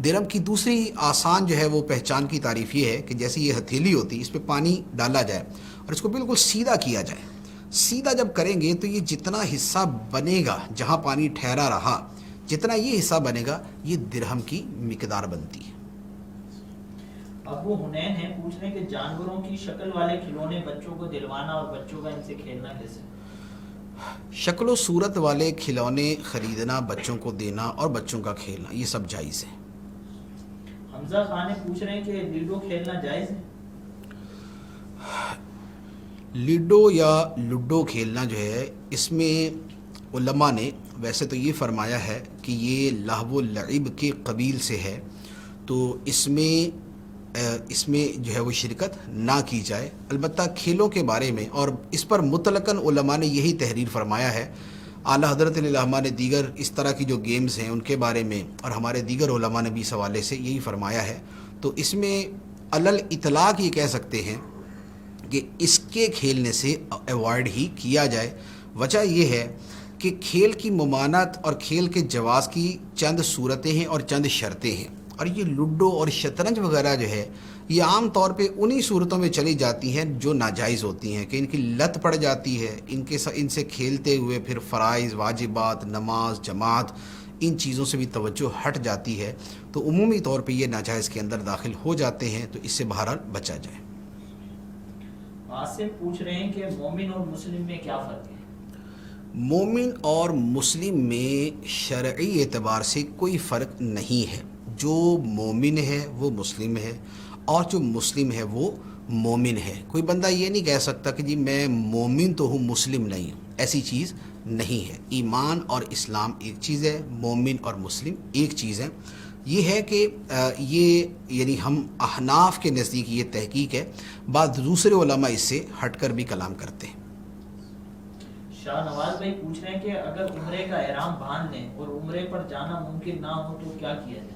درہم کی دوسری آسان جو ہے وہ پہچان کی تعریف یہ ہے کہ جیسے یہ ہتھیلی ہوتی ہے اس پہ پانی ڈالا جائے اور اس کو بالکل سیدھا کیا جائے. سیدھا جب کریں گے تو یہ جتنا حصہ بنے گا جہاں پانی ٹھہرا رہا، جتنا یہ حصہ بنے گا یہ درہم کی مقدار بنتی ہے. ابو حنین ہیں پوچھ رہے ہیں کہ جانوروں کی شکل والے کھلونے بچوں کو دلوانا اور بچوں کا ان سے کھیلنا کیسے؟ شکل و صورت والے کھلونے خریدنا، بچوں کو دینا اور بچوں کا کھیلنا یہ سب جائز ہے. حمزہ خان پوچھ رہے ہیں کہ لیڈو کھیلنا جائز ہے؟ لیڈو یا لڈو کھیلنا جو ہے اس میں علماء نے ویسے تو یہ فرمایا ہے کہ یہ لہو و لعب کے قبیل سے ہے، تو اس میں جو ہے وہ شرکت نہ کی جائے. البتہ کھیلوں کے بارے میں اور اس پر مطلقاً علماء نے یہی تحریر فرمایا ہے. اعلیٰ حضرت علامہ نے دیگر اس طرح کی جو گیمز ہیں ان کے بارے میں اور ہمارے دیگر علماء نے بھی اس حوالے سے یہی فرمایا ہے. تو اس میں علل اطلاق یہ کہہ سکتے ہیں کہ اس کے کھیلنے سے ایوائڈ ہی کیا جائے. وجہ یہ ہے کہ کھیل کی ممانعت اور کھیل کے جواز کی چند صورتیں ہیں اور چند شرطیں ہیں، اور یہ لوڈو اور شطرنج وغیرہ جو ہے یہ عام طور پہ انہی صورتوں میں چلی جاتی ہیں جو ناجائز ہوتی ہیں کہ ان کی لت پڑ جاتی ہے، ان سے کھیلتے ہوئے پھر فرائض، واجبات، نماز، جماعت، ان چیزوں سے بھی توجہ ہٹ جاتی ہے، تو عمومی طور پہ یہ ناجائز کے اندر داخل ہو جاتے ہیں، تو اس سے بہرحال بچا جائے. آصف پوچھ رہے ہیں کہ مومن اور مسلم میں کیا فرق ہے؟ مومن اور مسلم میں شرعی اعتبار سے کوئی فرق نہیں ہے. جو مومن ہے وہ مسلم ہے اور جو مسلم ہے وہ مومن ہے. کوئی بندہ یہ نہیں کہہ سکتا کہ جی میں مومن تو ہوں مسلم نہیں ہوں، ایسی چیز نہیں ہے. ایمان اور اسلام ایک چیز ہے، مومن اور مسلم ایک چیز ہے. یہ ہے کہ یہ یعنی ہم احناف کے نزدیک یہ تحقیق ہے، بعض دوسرے علماء اس سے ہٹ کر بھی کلام کرتے ہیں. شاہ نواز بھائی پوچھ رہے ہیں کہ اگر عمرے کا احرام باندھ لیں اور عمرے پر جانا ممکن نہ ہو تو کیا کیا جائے؟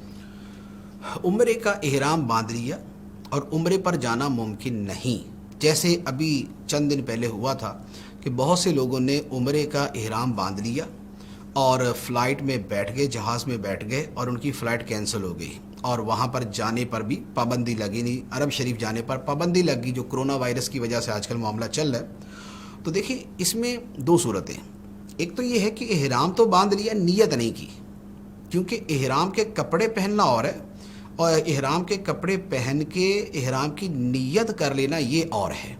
عمرے کا احرام باندھ لیا اور عمرے پر جانا ممکن نہیں، جیسے ابھی چند دن پہلے ہوا تھا کہ بہت سے لوگوں نے عمرے کا احرام باندھ لیا اور فلائٹ میں بیٹھ گئے، جہاز میں بیٹھ گئے اور ان کی فلائٹ کینسل ہو گئی اور وہاں پر جانے پر بھی پابندی لگی نہیں، عرب شریف جانے پر پابندی لگی جو کرونا وائرس کی وجہ سے آج کل معاملہ چل رہا ہے. تو دیکھیں اس میں 2 صورتیں، ایک تو یہ ہے کہ احرام تو باندھ لیا، نیت نہیں کی، کیونکہ احرام کے کپڑے پہننا اور ہے اور احرام کے کپڑے پہن کے احرام کی نیت کر لینا یہ اور ہے.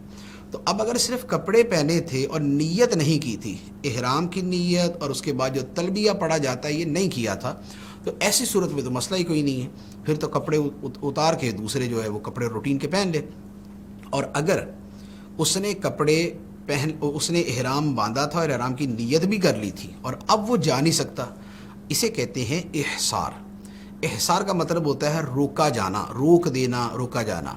تو اب اگر صرف کپڑے پہنے تھے اور نیت نہیں کی تھی، احرام کی نیت اور اس کے بعد جو تلبیہ پڑھا جاتا ہے یہ نہیں کیا تھا، تو ایسی صورت میں تو مسئلہ ہی کوئی نہیں ہے، پھر تو کپڑے اتار کے دوسرے جو ہے وہ کپڑے روٹین کے پہن لے۔ اور اگر اس نے اس نے احرام باندھا تھا اور احرام کی نیت بھی کر لی تھی اور اب وہ جا نہیں سکتا، اسے کہتے ہیں احصار۔ احصار کا مطلب ہوتا ہے روکا جانا، روک دینا، روکا جانا۔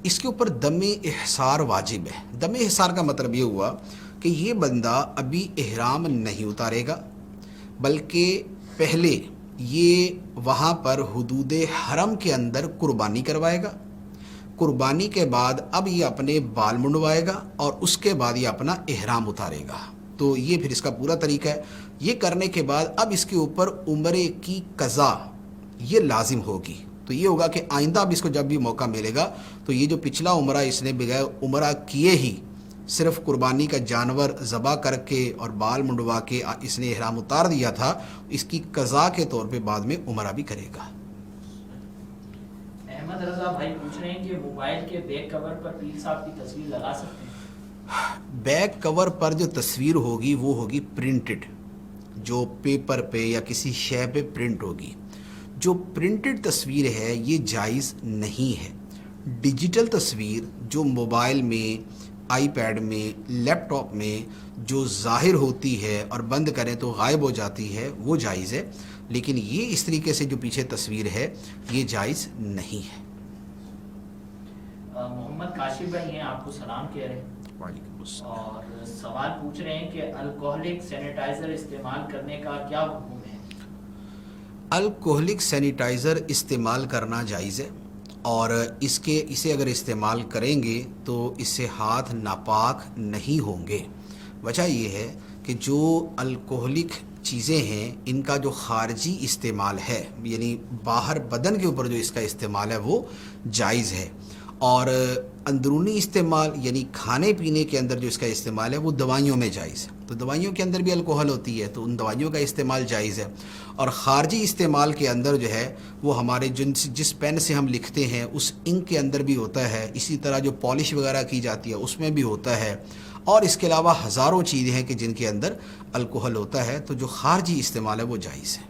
اس کے اوپر دم احصار واجب ہے۔ دم احصار کا مطلب یہ ہوا کہ یہ بندہ ابھی احرام نہیں اتارے گا، بلکہ پہلے یہ وہاں پر حدود حرم کے اندر قربانی کروائے گا، قربانی کے بعد اب یہ اپنے بال منڈوائے گا اور اس کے بعد یہ اپنا احرام اتارے گا۔ تو یہ پھر اس کا پورا طریقہ ہے۔ یہ کرنے کے بعد اب اس کے اوپر عمرے کی قضا یہ لازم ہوگی۔ تو یہ ہوگا کہ آئندہ اب اس کو جب بھی موقع ملے گا تو یہ جو پچھلا عمرہ اس نے بغیر عمرہ کیے ہی صرف قربانی کا جانور ذبح کر کے اور بال منڈوا کے اس نے احرام اتار دیا تھا، اس کی قضا کے طور پہ بعد میں عمرہ بھی کرے گا۔ احمد رضا بھائی پوچھ رہے ہیں کہ موبائل کے بیک کور پر پیر صاحب کی تصویر لگا سکتے ہیں؟ بیک کور پر جو تصویر ہوگی وہ ہوگی پرنٹڈ، جو پیپر پہ یا کسی شے پہ پرنٹ ہوگی۔ جو پرنٹڈ تصویر ہے یہ جائز نہیں ہے۔ ڈیجیٹل تصویر جو موبائل میں، آئی پیڈ میں، لیپ ٹاپ میں جو ظاہر ہوتی ہے اور بند کریں تو غائب ہو جاتی ہے وہ جائز ہے، لیکن یہ اس طریقے سے جو پیچھے تصویر ہے یہ جائز نہیں ہے۔ محمد کاشف بھائی ہیں، آپ کو سلام کہہ رہے ہیں، وعلیکم السلام۔ اور سوال پوچھ رہے ہیں کہ الکوہلک سینیٹائزر استعمال کرنے کا کیا حکم ہے؟ الکوہلک سینیٹائزر استعمال کرنا جائز ہے، اور اسے اگر استعمال کریں گے تو اس سے ہاتھ ناپاک نہیں ہوں گے۔ وجہ یہ ہے کہ جو الکوہلک چیزیں ہیں ان کا جو خارجی استعمال ہے، یعنی باہر بدن کے اوپر جو اس کا استعمال ہے وہ جائز ہے، اور اندرونی استعمال یعنی کھانے پینے کے اندر جو اس کا استعمال ہے وہ دوائیوں میں جائز ہے۔ تو دوائیوں کے اندر بھی الکوہل ہوتی ہے تو ان دوائیوں کا استعمال جائز ہے، اور خارجی استعمال کے اندر جو ہے وہ ہمارے جس پین سے ہم لکھتے ہیں اس انک کے اندر بھی ہوتا ہے، اسی طرح جو پالش وغیرہ کی جاتی ہے اس میں بھی ہوتا ہے، اور اس کے علاوہ ہزاروں چیزیں ہیں کہ جن کے اندر الکوہل ہوتا ہے، تو جو خارجی استعمال ہے وہ جائز ہے۔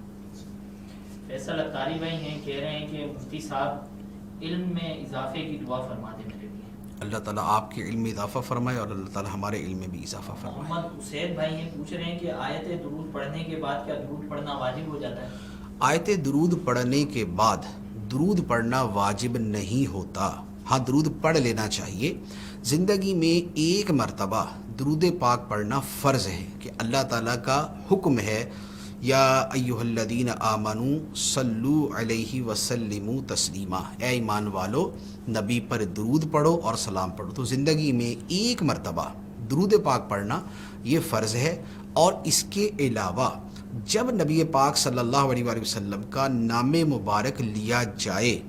فیصل اتاری بھائی ہیں، کہہ رہے ہیں کہ مفتی صاحب علم میں اضافے کی دعا فرما دیں میرے لیے۔ اللہ تعالیٰ آپ کے علم میں اضافہ فرمائے اور اللہ تعالیٰ ہمارے علم میں بھی اضافہ فرمائے۔ محمد حسین بھائی ہیں، پوچھ رہے ہیں کہ آیت درود پڑھنے کے بعد کیا درود پڑھنا واجب ہو جاتا ہے؟ آیت درود پڑھنے کے بعد درود پڑھنا واجب نہیں ہوتا، ہاں درود پڑھ لینا چاہیے۔ زندگی میں ایک مرتبہ درود پاک پڑھنا فرض ہے کہ اللہ تعالیٰ کا حکم ہے، یا ایھا الذین آمنوا صلو علیہ وسلموا تسلیما، اے ایمان والو نبی پر درود پڑھو اور سلام پڑھو۔ تو زندگی میں ایک مرتبہ درود پاک پڑھنا یہ فرض ہے، اور اس کے علاوہ جب نبی پاک صلی اللہ علیہ وآلہ وسلم کا نام مبارک لیا جائے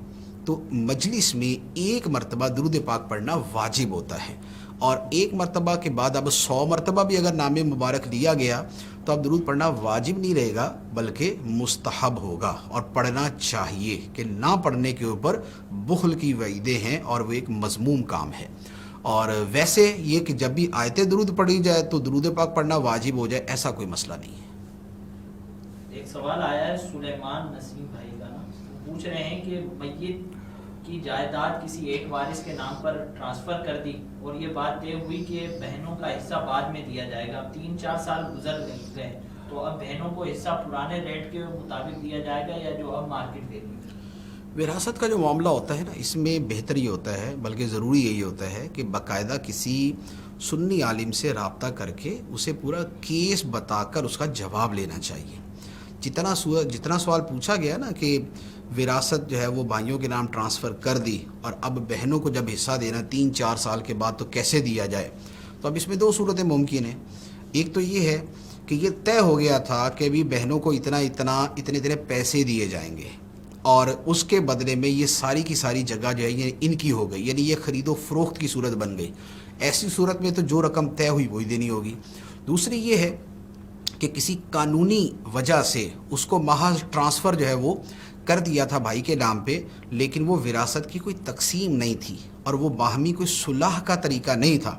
تو مجلس میں ایک مرتبہ درود پاک پڑھنا واجب ہوتا ہے، اور ایک مرتبہ کے بعد اب 100 مرتبہ بھی اگر نام مبارک لیا گیا تو اب درود پڑھنا واجب نہیں رہے گا بلکہ مستحب ہوگا، اور پڑھنا چاہیے، کہ نہ پڑھنے کے اوپر بخل کی وعیدیں ہیں اور وہ ایک مذموم کام ہے۔ اور ویسے یہ کہ جب بھی آیت درود پڑھی جائے تو درود پاک پڑھنا واجب ہو جائے، ایسا کوئی مسئلہ نہیں ہے۔ ایک سوال آیا ہے سلیمان نسیم بھائی کا، نا پوچھ رہے ہیں کہ میت کی جائیداد کسی ایک وارث کے نام پر ٹرانسفر کر دی، اور یہ بات طے ہوئی کہ بہنوں کا حصہ بعد میں دیا جائے گا۔ اب 3-4 سال گزر گئے تو اب بہنوں کو حصہ پرانے ریٹ کے مطابق دیا جائے گا یا جو اب مارکیٹ ویلیو ہے؟ وراثت کا جو معاملہ ہوتا ہے نا، اس میں بہتر یہ ہوتا ہے، بلکہ ضروری یہی ہوتا ہے کہ باقاعدہ کسی سنی عالم سے رابطہ کر کے اسے پورا کیس بتا کر اس کا جواب لینا چاہیے۔ جتنا سوال پوچھا گیا نا کہ وراثت جو ہے وہ بھائیوں کے نام ٹرانسفر کر دی اور اب بہنوں کو جب حصہ دینا 3-4 سال کے بعد تو کیسے دیا جائے، تو اب اس میں 2 صورتیں ممکن ہیں۔ ایک تو یہ ہے کہ یہ طے ہو گیا تھا کہ ابھی بہنوں کو اتنے پیسے دیے جائیں گے، اور اس کے بدلے میں یہ ساری کی ساری جگہ جو ہے یہ ان کی ہو گئی، یعنی یہ خرید و فروخت کی صورت بن گئی۔ ایسی صورت میں تو جو رقم طے ہوئی وہی دینی ہوگی۔ دوسری یہ ہے کہ کسی قانونی وجہ سے اس کو محض ٹرانسفر جو ہے وہ کر دیا تھا بھائی کے نام پہ، لیکن وہ وراثت کی کوئی تقسیم نہیں تھی اور وہ باہمی کوئی صلح کا طریقہ نہیں تھا،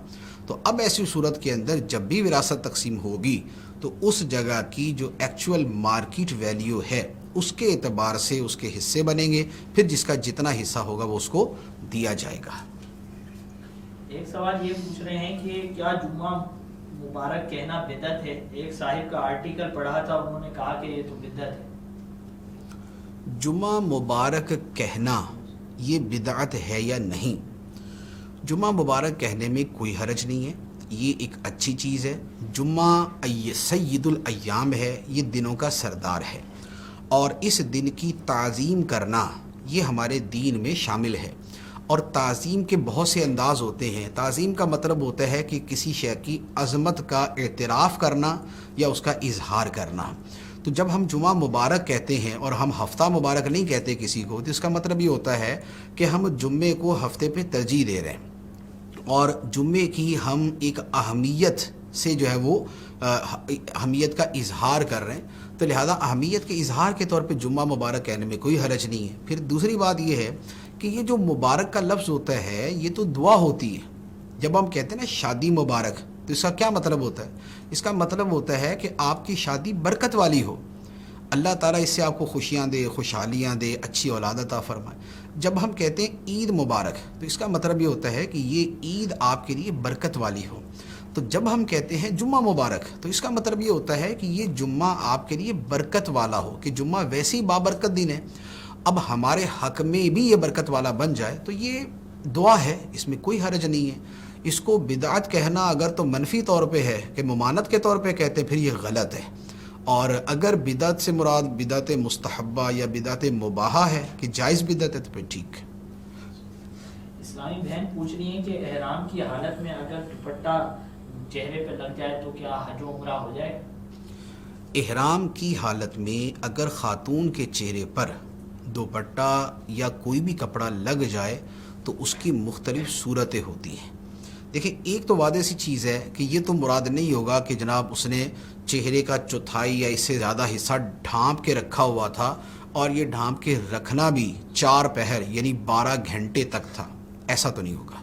تو اب ایسی صورت کے اندر جب بھی وراثت تقسیم ہوگی تو اس جگہ کی جو ایکچول مارکیٹ ویلیو ہے اس کے اعتبار سے اس کے حصے بنیں گے، پھر جس کا جتنا حصہ ہوگا وہ اس کو دیا جائے گا۔ ایک سوال یہ پوچھ رہے ہیں کہ کیا جمعہ مبارک کہنا بدعت ہے؟ ایک صاحب کا آرٹیکل پڑھا تھا، انہوں نے کہا کہ یہ تو بدعت ہے۔ جمعہ مبارک کہنا یہ بدعت ہے یا نہیں؟ جمعہ مبارک کہنے میں کوئی حرج نہیں ہے، یہ ایک اچھی چیز ہے۔ جمعہ سید الایام ہے، یہ دنوں کا سردار ہے، اور اس دن کی تعظیم کرنا یہ ہمارے دین میں شامل ہے۔ اور تعظیم کے بہت سے انداز ہوتے ہیں۔ تعظیم کا مطلب ہوتا ہے کہ کسی شے کی عظمت کا اعتراف کرنا یا اس کا اظہار کرنا۔ تو جب ہم جمعہ مبارک کہتے ہیں اور ہم ہفتہ مبارک نہیں کہتے کسی کو، تو اس کا مطلب یہ ہوتا ہے کہ ہم جمعے کو ہفتے پہ ترجیح دے رہے ہیں، اور جمعے کی ہم ایک اہمیت سے جو ہے وہ اہمیت کا اظہار کر رہے ہیں، تو لہذا اہمیت کے اظہار کے طور پہ جمعہ مبارک کہنے میں کوئی حرج نہیں ہے۔ پھر دوسری بات یہ ہے کہ یہ جو مبارک کا لفظ ہوتا ہے یہ تو دعا ہوتی ہے۔ جب ہم کہتے ہیں نا شادی مبارک، تو اس کا کیا مطلب ہوتا ہے؟ اس کا مطلب ہوتا ہے کہ آپ کی شادی برکت والی ہو، اللہ تعالیٰ اس سے آپ کو خوشیاں دے، خوشحالیاں دے، اچھی اولاد عطا فرمائے۔ جب ہم کہتے ہیں عید مبارک، تو اس کا مطلب یہ ہوتا ہے کہ یہ عید آپ کے لیے برکت والی ہو۔ تو جب ہم کہتے ہیں جمعہ مبارک، تو اس کا مطلب یہ ہوتا ہے کہ یہ جمعہ آپ کے لیے برکت والا ہو، کہ جمعہ ویسے ہی بابرکت دن ہے، اب ہمارے حق میں بھی یہ برکت والا بن جائے تو یہ دعا ہے، اس میں کوئی حرج نہیں ہے۔ اس کو بدعت کہنا اگر تو منفی طور پہ ہے کہ ممانت کے طور پہ کہتے، پھر یہ غلط ہے، اور اگر بدعت سے مراد بدعت مستحبہ یا بدعت مباحہ ہے کہ جائز بدعت ہے تو پھر ٹھیک۔ اسلامی بہن پوچھ رہی ہیں کہ احرام کی حالت میں اگر دوپٹہ چہرے پہ لگ جائے تو کیا حج و عمرہ ہو جائے؟ احرام کی حالت میں اگر خاتون کے چہرے پر دوپٹہ یا کوئی بھی کپڑا لگ جائے تو اس کی مختلف صورتیں ہوتی ہیں۔ دیکھیں، ایک تو واضح سی چیز ہے کہ یہ تو مراد نہیں ہوگا کہ جناب اس نے چہرے کا چوتھائی یا اس سے زیادہ حصہ ڈھانپ کے رکھا ہوا تھا، اور یہ ڈھانپ کے رکھنا بھی 4 پہر یعنی 12 گھنٹے تک تھا، ایسا تو نہیں ہوگا۔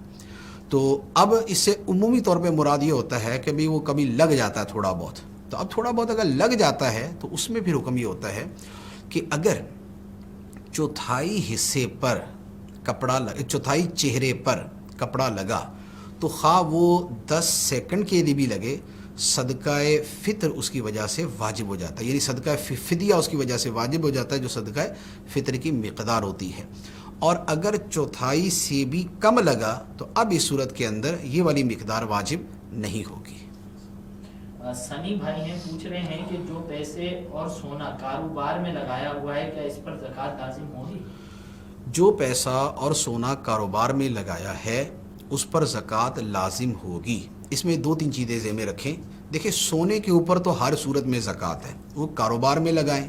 تو اب اس سے عمومی طور پہ مراد یہ ہوتا ہے کہ وہ کبھی لگ جاتا ہے تھوڑا بہت، تو اب تھوڑا بہت اگر لگ جاتا ہے تو اس میں پھر حکم یہ ہوتا ہے کہ اگر چوتھائی حصے پر کپڑا چوتھائی چہرے پر کپڑا لگا تو خواہ وہ 10 سیکنڈ کے لیے بھی لگے، صدقہ فطر اس کی وجہ سے واجب ہو جاتا ہے، یعنی صدقہ فدیہ اس کی وجہ سے واجب ہو جاتا ہے، جو صدقہ فطر کی مقدار ہوتی ہے۔ اور اگر چوتھائی سے بھی کم لگا تو اب اس صورت کے اندر یہ والی مقدار واجب نہیں ہوگی۔ سنی بھائی ہیں، پوچھ رہے ہیں کہ جو پیسے اور سونا کاروبار میں لگایا ہوا ہے کیا اس پر زکوٰۃ لازم ہوگی؟ جو پیسہ اور سونا کاروبار میں لگایا ہے اس پر زکوٰۃ لازم ہوگی۔ اس میں 2-3 چیزیں ذہن میں رکھیں۔ دیکھیں، سونے کے اوپر تو ہر صورت میں زکوٰۃ ہے، وہ کاروبار میں لگائیں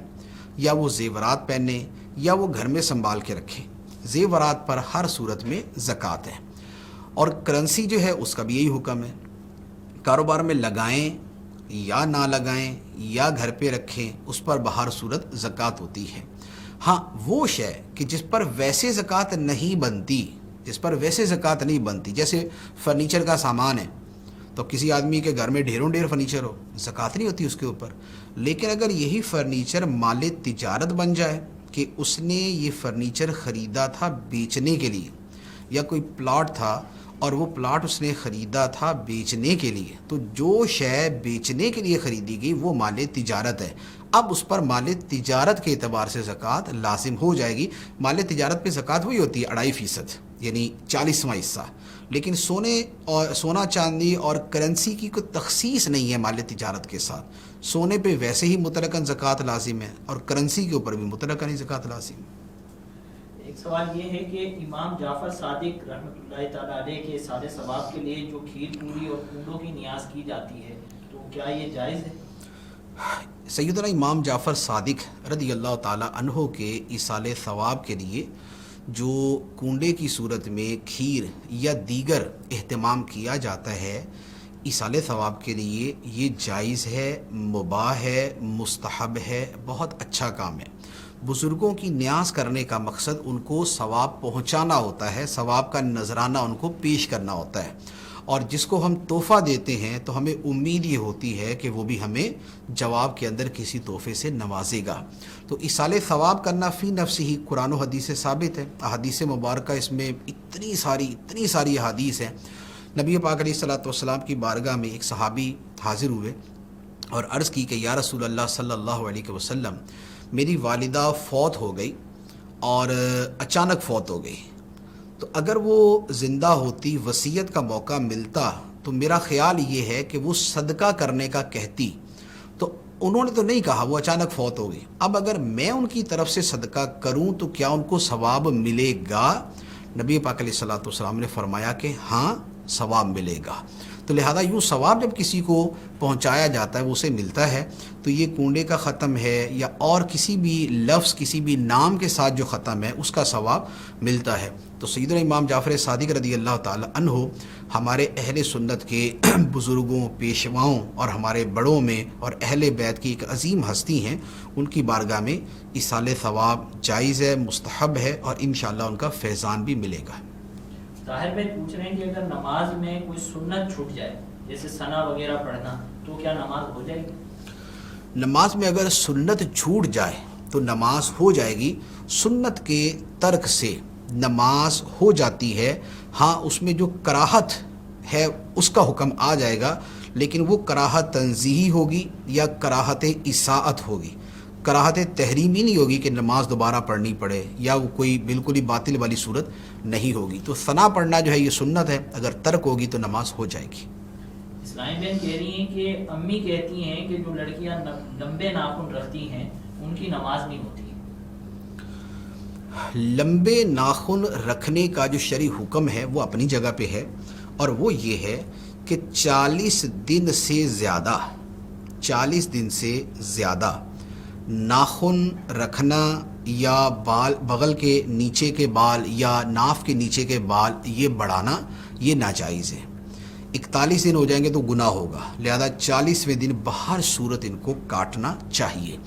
یا وہ زیورات پہنیں یا وہ گھر میں سنبھال کے رکھیں، زیورات پر ہر صورت میں زکوٰۃ ہے۔ اور کرنسی جو ہے اس کا بھی یہی حکم ہے، کاروبار میں لگائیں یا نہ لگائیں یا گھر پہ رکھیں، اس پر بہر صورت زکوٰۃ ہوتی ہے۔ ہاں، وہ شے کہ جس پر ویسے زکوٰۃ نہیں بنتی، جیسے فرنیچر کا سامان ہے، تو کسی آدمی کے گھر میں ڈھیر فرنیچر ہو، زکوٰۃ نہیں ہوتی اس کے اوپر۔ لیکن اگر یہی فرنیچر مال تجارت بن جائے کہ اس نے یہ فرنیچر خریدا تھا بیچنے کے لیے، یا کوئی پلاٹ تھا اور وہ پلاٹ اس نے خریدا تھا بیچنے کے لیے، تو جو شے بیچنے کے لیے خریدی گئی وہ مال تجارت ہے، اب اس پر مال تجارت کے اعتبار سے زکوٰۃ لازم ہو جائے گی۔ مال تجارت پہ زکوٰۃ وہی ہوتی ہے 2.5%، یعنی 40واں حصہ۔ لیکن سونا چاندی اور کرنسی کی کوئی تخصیص نہیں ہے مال تجارت کے ساتھ، سونے پہ ویسے ہی مطلقاً زکوٰۃ لازم ہے اور کرنسی کے اوپر بھی مطلقاً ہی زکوٰۃ لازم ہے۔ ایک سوال یہ ہے کہ امام جعفر صادق رحمۃ اللہ تعالیٰ علیہ کے سارے ثواب کے لیے جو کھیر پوری اور کنڈوں کی نیاز کی جاتی ہے، تو کیا یہ جائز ہے؟ سیدنا امام جعفر صادق رضی اللہ تعالیٰ عنہ کے ایصال ثواب کے لیے جو کنڈے کی صورت میں کھیر یا دیگر اہتمام کیا جاتا ہے، ایصال ثواب کے لیے یہ جائز ہے، مباح ہے، مستحب ہے، بہت اچھا کام ہے۔ بزرگوں کی نیاز کرنے کا مقصد ان کو ثواب پہنچانا ہوتا ہے، ثواب کا نذرانہ ان کو پیش کرنا ہوتا ہے، اور جس کو ہم تحفہ دیتے ہیں تو ہمیں امید یہ ہوتی ہے کہ وہ بھی ہمیں جواب کے اندر کسی تحفے سے نوازے گا. تو ایصال ثواب کرنا فی نفسی ہی قرآن و حدیث سے ثابت ہے. احادیث مبارکہ اس میں اتنی ساری احادیث ہیں. نبی پاک علیہ الصلوۃ والسلام کی بارگاہ میں ایک صحابی حاضر ہوئے اور عرض کی کہ یا رسول اللہ صلی اللہ علیہ وسلم، میری والدہ فوت ہو گئی اور اچانک فوت ہو گئی، تو اگر وہ زندہ ہوتی، وصیت کا موقع ملتا، تو میرا خیال یہ ہے کہ وہ صدقہ کرنے کا کہتی. تو انہوں نے تو نہیں کہا، وہ اچانک فوت ہو گئی. اب اگر میں ان کی طرف سے صدقہ کروں تو کیا ان کو ثواب ملے گا؟ نبی پاک علیہ الصلوۃ والسلام نے فرمایا کہ ہاں ثواب ملے گا. تو لہذا یوں ثواب جب کسی کو پہنچایا جاتا ہے وہ اسے ملتا ہے. تو یہ کنڈے کا ختم ہے یا اور کسی بھی لفظ، کسی بھی نام کے ساتھ جو ختم ہے اس کا ثواب ملتا ہے. تو سیدنا امام جعفر صادق رضی اللہ تعالی عنہ ہمارے اہل سنت کے بزرگوں، پیشواؤں اور ہمارے بڑوں میں اور اہل بیت کی ایک عظیم ہستی ہیں. ان کی بارگاہ میں ایصال ثواب جائز ہے، مستحب ہے اور انشاءاللہ ان کا فیضان بھی ملے گا. طاہر بھائی پوچھ رہے ہیں کہ اگر نماز میں کوئی سنت چھوٹ جائے، جیسے ثنا وغیرہ پڑھنا، تو کیا نماز ہو جائے گی؟ نماز میں اگر سنت چھوٹ جائے تو نماز ہو جائے گی. سنت کے ترک سے نماز ہو جاتی ہے. ہاں اس میں جو کراہت ہے اس کا حکم آ جائے گا، لیکن وہ کراہت تنزیہی ہوگی یا کراہت اساءت ہوگی. کراہت تحریمی نہیں ہوگی کہ نماز دوبارہ پڑھنی پڑے، یا وہ کوئی بالکل ہی باطل والی صورت نہیں ہوگی. تو ثنا پڑھنا جو ہے یہ سنت ہے، اگر ترک ہوگی تو نماز ہو جائے گی. اسلامی بہن کہہ رہی ہیں کہ امی کہتی ہیں کہ جو لڑکیاں لمبے ناخن رکھتی ہیں ان کی نماز نہیں ہوتی. لمبے ناخن رکھنے کا جو شرعی حکم ہے وہ اپنی جگہ پہ ہے، اور وہ یہ ہے کہ 40 دن سے زیادہ ناخن رکھنا یا بال، بغل کے نیچے کے بال یا ناف کے نیچے کے بال یہ بڑھانا یہ ناجائز ہے. 41 دن ہو جائیں گے تو گناہ ہوگا، لہذا 40ویں دن بہر صورت ان کو کاٹنا چاہیے.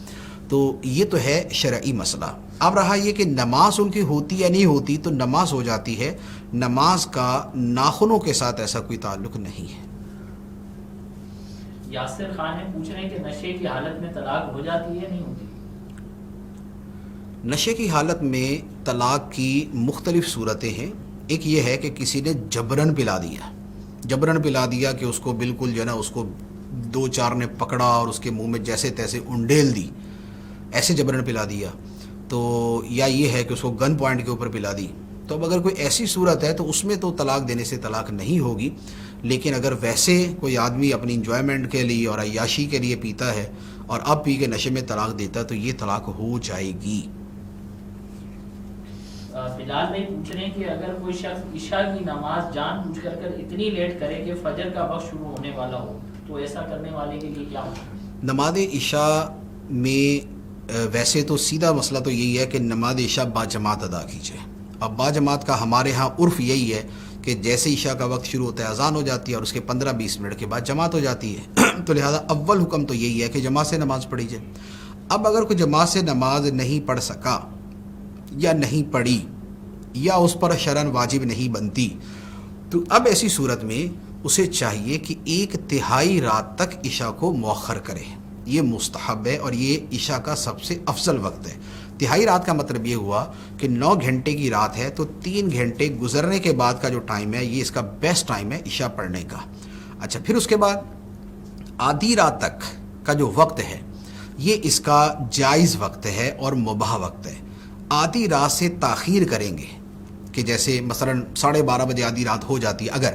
تو یہ تو ہے شرعی مسئلہ. اب رہا یہ کہ نماز ان کی ہوتی یا نہیں ہوتی، تو نماز ہو جاتی ہے. نماز کا ناخنوں کے ساتھ ایسا کوئی تعلق نہیں ہے. یاسر خان نے پوچھ رہے ہیں کہ نشے کی حالت میں طلاق ہو جاتی ہے نہیں ہوتی؟ نشے کی حالت میں طلاق کی مختلف صورتیں ہیں. ایک یہ ہے کہ کسی نے جبرن پلا دیا کہ اس کو بالکل جو ہے نا اس کو 2-4 نے پکڑا اور اس کے منہ میں جیسے تیسے انڈیل دی، ایسے جبرن پلا دیا. تو یا یہ ہے کہ اس کو گن پوائنٹ کے اوپر پلا دی. تو اب اگر کوئی ایسی صورت ہے تو اس میں تو طلاق دینے سے طلاق نہیں ہوگی. لیکن اگر ویسے کوئی آدمی اپنی انجوائمنٹ کے لیے اور عیاشی کے لیے پیتا ہے اور اب پی کے نشے میں طلاق دیتا ہے تو یہ طلاق ہو جائے گی. بلال بھائی پوچھ رہے ہیں کہ اگر کوئی شخص عشاء کی نماز جان بوجھ کر اتنی لیٹ کرے کہ فجر کا وقت شروع ہونے والا ہو، تو ایسا کرنے والے کے لیے کیا ہوگا؟ نماز عشاء میں ویسے تو سیدھا مسئلہ تو یہی ہے کہ نماز عشاء باجماعت ادا کیجیے. اب باجماعت کا ہمارے ہاں عرف یہی ہے کہ جیسے عشاء کا وقت شروع ہوتا ہے اذان ہو جاتی ہے اور اس کے 15-20 منٹ کے بعد جماعت ہو جاتی ہے. تو لہذا اول حکم تو یہی ہے کہ جماعت سے نماز پڑھی جائے. اب اگر کوئی جماعت سے نماز نہیں پڑھ سکا یا نہیں پڑھی یا اس پر شرعاً واجب نہیں بنتی، تو اب ایسی صورت میں اسے چاہیے کہ 1/3 رات تک عشاء کو مؤخر کرے. یہ مستحب ہے اور یہ عشاء کا سب سے افضل وقت ہے. 1/3 رات کا مطلب یہ ہوا کہ 9 گھنٹے کی رات ہے تو 3 گھنٹے گزرنے کے بعد کا جو ٹائم ہے یہ اس کا بیسٹ ٹائم ہے عشاء پڑھنے کا. اچھا، پھر اس کے بعد آدھی رات تک کا جو وقت ہے یہ اس کا جائز وقت ہے اور مباح وقت ہے. آدھی رات سے تاخیر کریں گے کہ جیسے مثلاً 12:30 بجے آدھی رات ہو جاتی ہے اگر،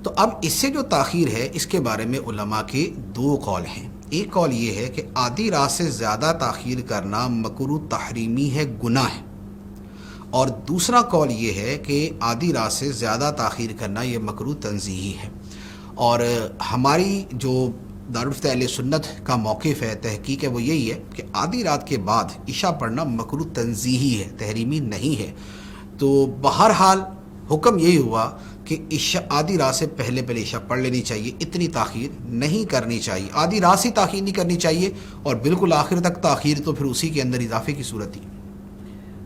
تو اب اس سے جو تاخیر ہے اس کے بارے میں علماء کے 2 قول ہیں. ایک قول یہ ہے کہ آدھی رات سے زیادہ تاخیر کرنا مکروہ تحریمی ہے، گناہ ہے. اور دوسرا قول یہ ہے کہ آدھی رات سے زیادہ تاخیر کرنا یہ مکروہ تنزیہی ہے. اور ہماری جو دارالفتہ اہل سنت کا موقف ہے، تحقیق ہے، وہ یہی ہے کہ آدھی رات کے بعد عشاء پڑھنا مکروہ تنزیہی ہے، تحریمی نہیں ہے. تو بہرحال حکم یہی ہوا کہ عشاء آدھی رات سے پہلے عشاء پڑھ لینی چاہیے، اتنی تاخیر نہیں کرنی چاہیے. آدھی رات سے تاخیر نہیں کرنی چاہیے اور بالکل آخر تک تاخیر تو پھر اسی کے اندر اضافے کی صورت ہی.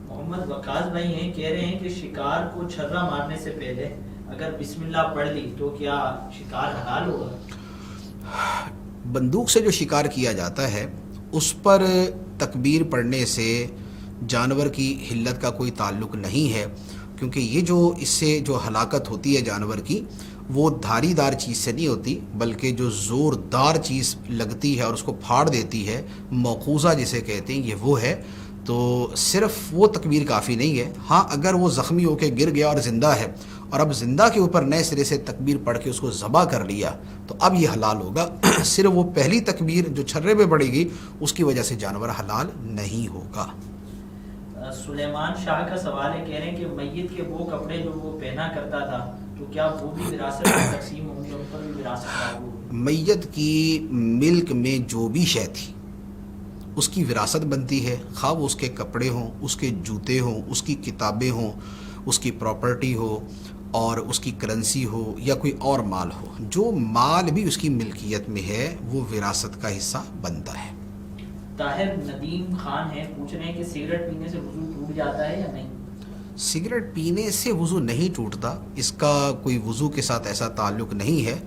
محمد وقاص بھائی ہیں، کہہ رہے ہیں کہ شکار کو چھرا مارنے سے پہلے اگر بسم اللہ پڑھ لی تو کیا شکار حلال ہوگا؟ بندوق سے جو شکار کیا جاتا ہے اس پر تکبیر پڑھنے سے جانور کی حلت کا کوئی تعلق نہیں ہے، کیونکہ یہ جو اس سے جو ہلاکت ہوتی ہے جانور کی وہ دھاری دار چیز سے نہیں ہوتی، بلکہ جو زوردار چیز لگتی ہے اور اس کو پھاڑ دیتی ہے، موقوزہ جسے کہتے ہیں، یہ وہ ہے۔ تو صرف وہ تکبیر کافی نہیں ہے، ہاں اگر وہ زخمی ہو کے گر گیا اور زندہ ہے اور اب زندہ کے اوپر نئے سرے سے تکبیر پڑھ کے اس کو ذبح کر لیا تو اب یہ حلال ہوگا۔ صرف وہ پہلی تکبیر جو چھرے پہ پڑے گی اس کی وجہ سے جانور حلال نہیں ہوگا۔ سلیمان شاہ کا سوال ہے، کہہ رہے ہیں کہ میت کے وہ کپڑے جو وہ پہنا کرتا تھا تو کیا وہ بھی وراثت میں تقسیم ہوں گے، ان پر بھی وراثت لاگو ہوگی؟ میت کی ملک میں جو بھی شے تھی اس کی وراثت بنتی ہے، خواہ وہ اس کے کپڑے ہوں، اس کے جوتے ہوں، اس کی کتابیں ہوں، اس کی پراپرٹی ہو اور اس کی کرنسی ہو یا کوئی اور مال ہو، جو مال بھی اس کی ملکیت میں ہے وہ وراثت کا حصہ بنتا ہے۔ طاہر ندیم خان ہے، پوچھ رہے ہیں کہ سگریٹ پینے سے وضو ٹوٹ جاتا ہے یا نہیں؟ سگریٹ پینے سے وضو نہیں ٹوٹتا، اس کا کوئی وضو کے ساتھ ایسا تعلق نہیں ہے،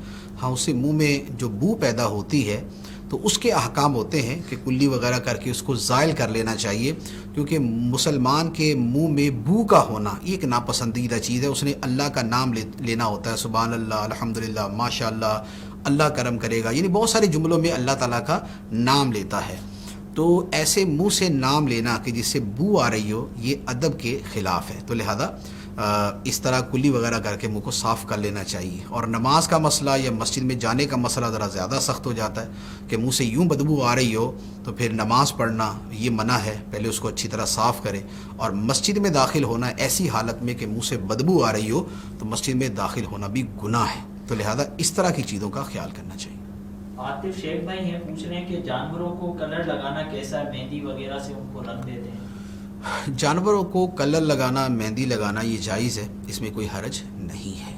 ہاں اسے منہ میں جو بو پیدا ہوتی ہے تو اس کے احکام ہوتے ہیں کہ کلی وغیرہ کر کے اس کو زائل کر لینا چاہیے، کیونکہ مسلمان کے منہ میں بو کا ہونا یہ ایک ناپسندیدہ چیز ہے۔ اس نے اللہ کا نام لینا ہوتا ہے، سبحان اللہ، الحمدللہ، ماشاء اللہ، اللہ کرم کرے گا، یعنی بہت سارے جملوں میں اللہ تعالیٰ کا نام لیتا ہے۔ تو ایسے منہ سے نام لینا کہ جس سے بو آ رہی ہو یہ ادب کے خلاف ہے، تو لہذا اس طرح کلی وغیرہ کر کے منہ کو صاف کر لینا چاہیے۔ اور نماز کا مسئلہ یا مسجد میں جانے کا مسئلہ ذرا زیادہ سخت ہو جاتا ہے کہ منہ سے یوں بدبو آ رہی ہو تو پھر نماز پڑھنا یہ منع ہے، پہلے اس کو اچھی طرح صاف کرے۔ اور مسجد میں داخل ہونا ایسی حالت میں کہ منہ سے بدبو آ رہی ہو تو مسجد میں داخل ہونا بھی گناہ ہے، تو لہذا اس طرح کی چیزوں کا خیال کرنا چاہیے۔ عاطف شیخ بھائی ہیں، پوچھ رہے ہیں کہ جانوروں کو کلر لگانا کیسا ہے، مہندی وغیرہ سے ان کو رنگ دیتے ہیں؟ جانوروں کو کلر لگانا، مہندی لگانا یہ جائز ہے، اس میں کوئی حرج نہیں ہے۔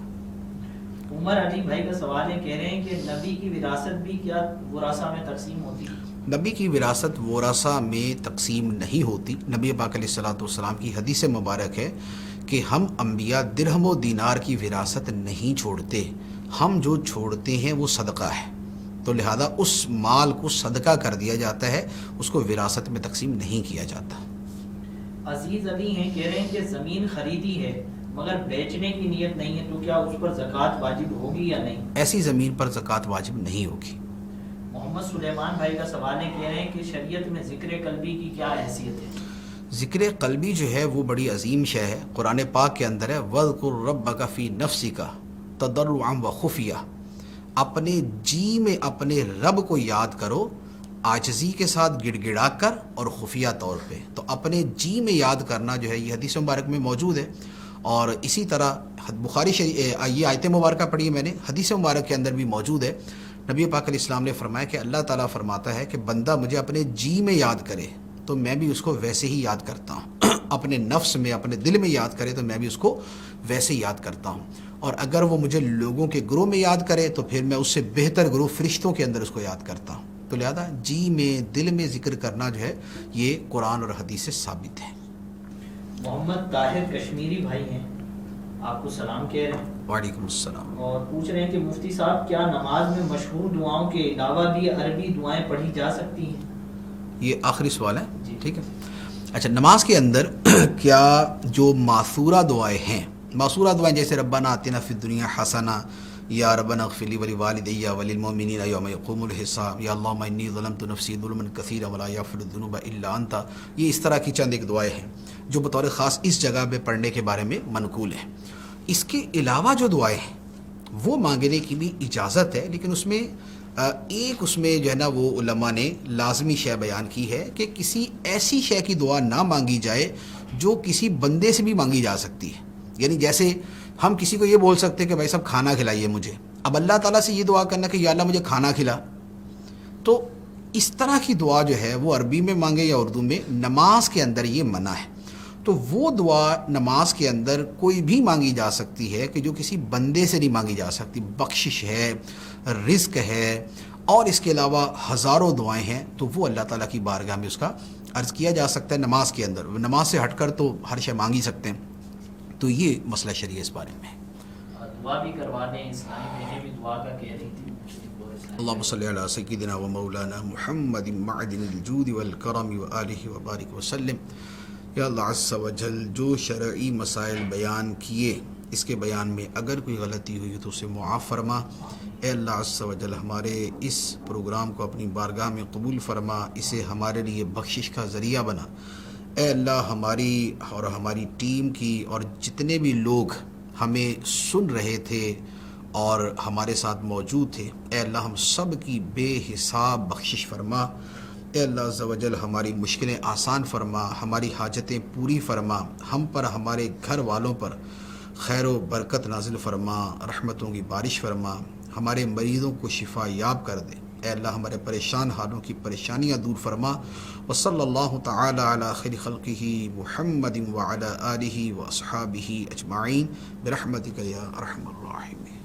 عمر علی بھائی کا سوال ہے، کہہ رہے ہیں کہ نبی کی وراثت بھی کیا وراثہ میں تقسیم ہوتی ہے؟ نبی کی وراثت وراثہ میں تقسیم نہیں ہوتی۔ نبی پاک علیہ الصلوۃ والسلام کی حدیث مبارک ہے کہ ہم انبیاء درہم و دینار کی وراثت نہیں چھوڑتے، ہم جو چھوڑتے ہیں وہ صدقہ ہے، تو لہذا اس مال کو صدقہ کر دیا جاتا ہے، اس کو وراثت میں تقسیم نہیں کیا جاتا۔ عزیز علی ہیں، کہہ رہے ہیں کہ زمین خریدی ہے مگر بیچنے کی نیت نہیں ہے تو کیا اس پر زکوٰۃ واجب ہوگی یا نہیں؟ ایسی زمین پر زکوٰۃ واجب نہیں ہوگی۔ محمد سلیمان بھائی کا سوال ہے، کہہ رہے ہیں کہ شریعت میں ذکر قلبی کی کیا حیثیت ہے؟ ذکر قلبی جو ہے وہ بڑی عظیم شے ہے، قرآن پاک کے اندر ہے وَاذْكُرْ رَبَّكَ فِي نَفْسِكَ تَضَرُّعًا وَخُفْيًا، اپنے جی میں اپنے رب کو یاد کرو، عاجزی کے ساتھ گڑ گڑا کر اور خفیہ طور پہ۔ تو اپنے جی میں یاد کرنا جو ہے یہ حدیث مبارک میں موجود ہے، اور اسی طرح بخاری یہ آیت مبارکہ پڑھی ہے میں نے، حدیث مبارک کے اندر بھی موجود ہے۔ نبی پاک علیہ السلام نے فرمایا کہ اللہ تعالیٰ فرماتا ہے کہ بندہ مجھے اپنے جی میں یاد کرے تو میں بھی اس کو ویسے ہی یاد کرتا ہوں، اپنے نفس میں اپنے دل میں یاد کرے تو میں بھی اس کو ویسے ہی یاد کرتا ہوں، اور اگر وہ مجھے لوگوں کے گروہ میں یاد کرے تو پھر میں اس سے بہتر گروہ فرشتوں کے اندر اس کو یاد کرتا ہوں۔ تو لہذا جی میں دل میں ذکر کرنا جو ہے یہ قرآن اور حدیث سے ثابت ہے۔ محمد طاہر کشمیری بھائی ہیں، آپ کو سلام کہہ رہے ہیں وعلیکم السلام۔ اور پوچھ رہے ہیں کہ مفتی صاحب کیا نماز میں مشہور دعاؤں کے علاوہ بھی عربی دعائیں پڑھی جا سکتی ہیں؟ یہ آخری سوال ہے، جی ٹھیک ہے۔ اچھا، نماز کے اندر کیا جو معصورہ دعائیں ہیں، معصورہ دعائیں جیسے ربنا آتنا فی الدنیا حسنہ، یا ربنا اغفر لی ولوالدی وللمؤمنین یوم یقوم الحساب، یا اللہم انی ظلمت نفسی ظلما کثیرا ولا یغفر الذنوب الا انت، یہ اس طرح کی چند ایک دعائیں ہیں جو بطور خاص اس جگہ پہ پڑھنے کے بارے میں منقول ہیں۔ اس کے علاوہ جو دعائیں ہیں وہ مانگنے کی بھی اجازت ہے، لیکن اس میں ایک اس میں جو ہے نا وہ علماء نے لازمی شے بیان کی ہے کہ کسی ایسی شے کی دعا نہ مانگی جائے جو کسی بندے سے بھی مانگی جا سکتی ہے۔ یعنی جیسے ہم کسی کو یہ بول سکتے ہیں کہ بھائی صاحب کھانا کھلائیے مجھے، اب اللہ تعالیٰ سے یہ دعا کرنا کہ یا اللہ مجھے کھانا کھلا، تو اس طرح کی دعا جو ہے وہ عربی میں مانگے یا اردو میں، نماز کے اندر یہ منع ہے۔ تو وہ دعا نماز کے اندر کوئی بھی مانگی جا سکتی ہے کہ جو کسی بندے سے نہیں مانگی جا سکتی، بخشش ہے، رزق ہے، اور اس کے علاوہ ہزاروں دعائیں ہیں، تو وہ اللہ تعالیٰ کی بارگاہ میں اس کا عرض کیا جا سکتا ہے نماز کے اندر۔ نماز سے ہٹ کر تو ہر شے مانگ ہی سکتے ہیں، تو یہ مسئلہ شریعہ اس بارے میں ہے۔ دعا بھی کروا دیں. اسلامی بہنیں بھی دعا کا کہہ رہی تھی. اللهم صل على سيدنا ومولانا محمد معدن الجود والکرم وآلہ وبارک وسلم. یا اللہ عز و جل جو شرعی مسائل بیان کیے اس کے بیان میں اگر کوئی غلطی ہوئی تو اسے معاف فرما. اے اللہ عز و جل ہمارے اس پروگرام کو اپنی بارگاہ میں قبول فرما, اسے ہمارے لیے بخشش کا ذریعہ بنا. اے اللہ ہماری اور ہماری ٹیم کی اور جتنے بھی لوگ ہمیں سن رہے تھے اور ہمارے ساتھ موجود تھے, اے اللہ ہم سب کی بے حساب بخشش فرما. اے اللہ عز و جل ہماری مشکلیں آسان فرما, ہماری حاجتیں پوری فرما, ہم پر ہمارے گھر والوں پر خیر و برکت نازل فرما, رحمتوں کی بارش فرما, ہمارے مریضوں کو شفا یاب کر دے. اے اللہ ہمارے پریشان حالوں کی پریشانیاں دور فرما. وصلی اللہ تعالی علی خیر خلقہ محمد وعلی آلہ واصحابہ اجمعین برحمتک یا ارحم الراحمین.